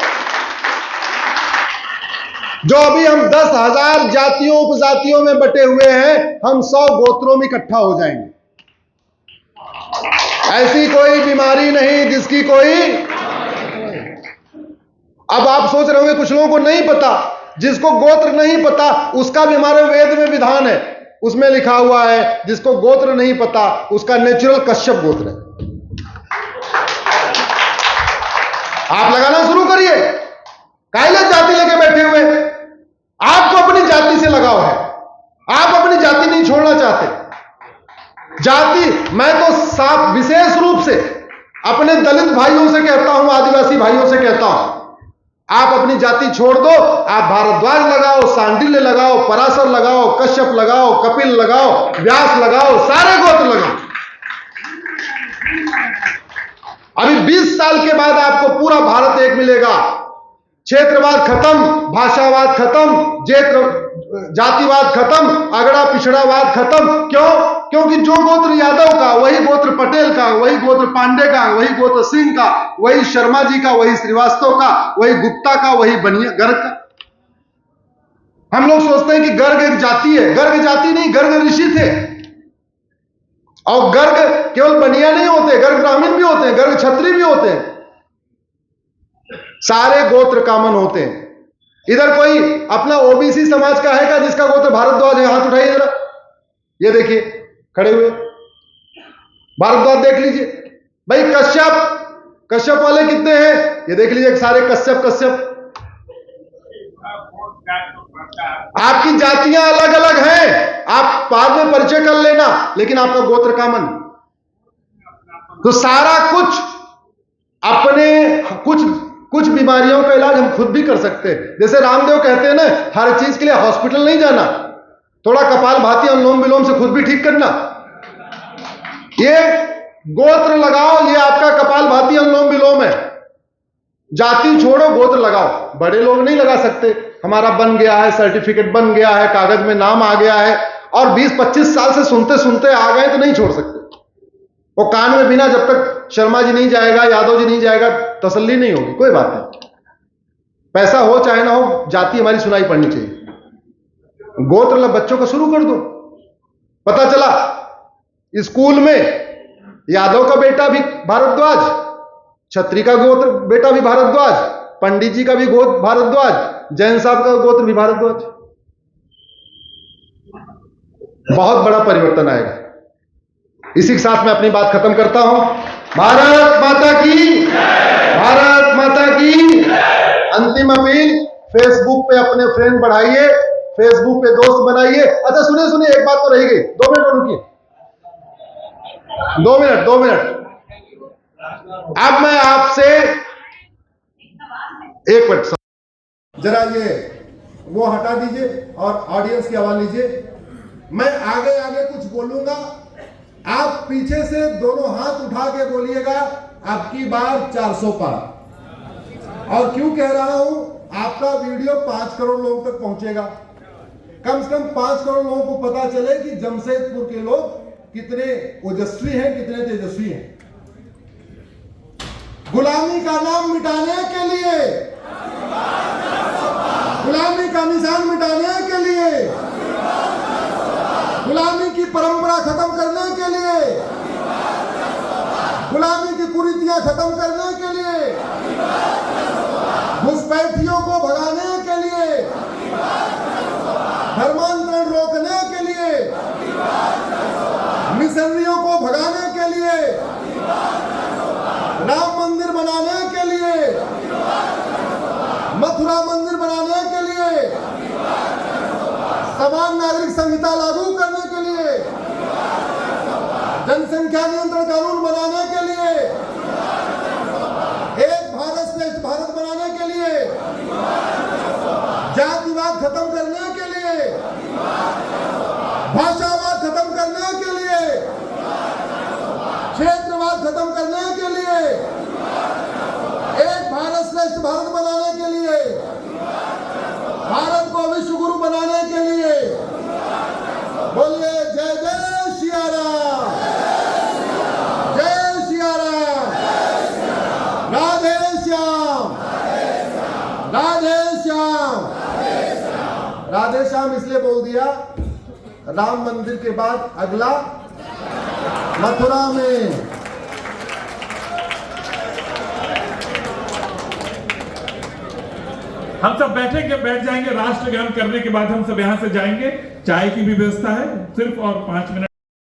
जो अभी हम 10,000 जातियों उपजातियों में बटे हुए हैं, हम 100 गोत्रों में इकट्ठा हो जाएंगे। ऐसी कोई बीमारी नहीं जिसकी कोई। अब आप सोच रहे होंगे कुछ लोगों को नहीं पता, जिसको गोत्र नहीं पता उसका भी हमारे वेद में विधान है। उसमें लिखा हुआ है जिसको गोत्र नहीं पता उसका नेचुरल कश्यप गोत्र है। आप लगाना शुरू करिए। काहे जाति लेके बैठे हुए? आपको अपनी जाति से लगाव है, आप अपनी जाति नहीं छोड़ना चाहते। जाति, मैं तो साफ विशेष रूप से अपने दलित भाइयों से कहता हूं, आदिवासी भाइयों से कहता हूं, आप अपनी जाति छोड़ दो। आप भारद्वाज लगाओ, सांडिल्य लगाओ, पराशर लगाओ, कश्यप लगाओ, कपिल लगाओ, व्यास लगाओ, सारे गोत्र लगाओ। अभी 20 साल के बाद आपको पूरा भारत एक मिलेगा। क्षेत्रवाद खत्म, भाषावाद खत्म, जातिवाद खत्म, अगड़ा पिछड़ावाद खत्म। क्यों? क्योंकि जो गोत्र यादव का वही गोत्र पटेल का, वही गोत्र पांडे का, वही गोत्र सिंह का, वही शर्मा जी का, वही श्रीवास्तव का, वही गुप्ता का, वही बनिया गर्ग का। हम लोग सोचते हैं कि गर्ग एक जाति है। गर्ग जाति नहीं, गर्ग ऋषि थे। और गर्ग केवल बनिया नहीं होते, गर्ग ब्राह्मण भी होते हैं, गर्ग क्षत्रिय भी होते हैं। सारे गोत्र कॉमन होते हैं। इधर कोई अपना ओबीसी समाज का है क्या जिसका गोत्र भारद्वाज है? हाथ उठाइए जरा। ये देखिए खड़े हुए भारद्वाज देख लीजिए भाई। कश्यप वाले कितने हैं? ये देख लीजिए सारे कश्यप। आपकी जातियां अलग अलग हैं, आप बाद में परिचय कर लेना, लेकिन आपका गोत्र कॉमन। तो सारा कुछ अपने कुछ बीमारियों का इलाज हम खुद भी कर सकते हैं। जैसे रामदेव कहते हैं ना, हर चीज के लिए हॉस्पिटल नहीं जाना, थोड़ा कपालभाति अनुलोम विलोम से खुद भी ठीक करना। ये गोत्र लगाओ, ये आपका कपालभाति अनुलोम विलोम है। जाति छोड़ो, गोत्र लगाओ। बड़े लोग नहीं लगा सकते, हमारा बन गया है, सर्टिफिकेट बन गया है, कागज में नाम आ गया है, और 20-25 साल से सुनते सुनते आ गए तो नहीं छोड़ सकते। वो कान में बिना, जब तक शर्मा जी नहीं जाएगा, यादव जी नहीं जाएगा, तसल्ली नहीं होगी। कोई बात नहीं, पैसा हो चाहे ना हो, जाति हमारी सुनाई पड़नी चाहिए। गोत्र बच्चों को शुरू कर दो। पता चला स्कूल में यादव का बेटा भी भारद्वाज, छत्री का गोत्र बेटा भी भारद्वाज, पंडित जी का भी गोत्र भारद्वाज, जैन साहब का गोत्र भी भारद्वाज। बहुत बड़ा परिवर्तन आएगा। इसी के साथ मैं अपनी बात खत्म करता हूं। भारत माता की, भारत माता की। अंतिम अपील, फेसबुक पे अपने फ्रेंड बढ़ाइए, फेसबुक पे दोस्त बनाइए। अच्छा सुनिए, एक बात तो रही गई, 2 मिनट और रुकिए, 2 मिनट। अब मैं आपसे एक मिनट, जरा ये वो हटा दीजिए और ऑडियंस की आवाज लीजिए। मैं आगे कुछ बोलूंगा, आप पीछे से दोनों हाथ उठा के बोलिएगा, अब की बार 400 पार। और क्यों कह रहा हूं, आपका वीडियो 5 करोड़ लोगों तक पहुंचेगा। कम से कम 5 करोड़ लोगों को पता चले कि जमशेदपुर के लोग कितने ओजस्वी हैं, कितने तेजस्वी हैं। गुलामी का नाम मिटाने के लिए, गुलामी का निशान मिटाने के लिए, गुलामी की परंपरा खत्म करने के लिए, गुलामी की कुरीतियां खत्म करने के लिए, घुसपैठियों को भगाने के लिए, धर्मांतरण रोकने के लिए, मिशनरियों को भगाने के लिए, राम मंदिर बनाने के लिए, मथुरा मंदिर बनाने के लिए, समान नागरिक संहिता लागू करने के लिए, जनसंख्या नियंत्रण कानून बनाने के लिए, एक भारत श्रेष्ठ भारत बनाने के लिए, जातिवाद खत्म करने के लिए, भाषावाद खत्म करने के लिए, क्षेत्रवाद खत्म करने के लिए, एक भारत श्रेष्ठ भारत बनाने के लिए, भारत को विश्व गुरु बनाने के लिए। बोलिए जय जय सिया राम, जय सिया राम, राधे श्याम, राधे श्याम। राधे श्याम इसलिए बोल दिया, राम मंदिर के बाद अगला मथुरा में। हम सब बैठ जाएंगे। राष्ट्रगान करने के बाद हम सब यहाँ से जाएंगे। चाय की भी व्यवस्था है, सिर्फ और 5 मिनट।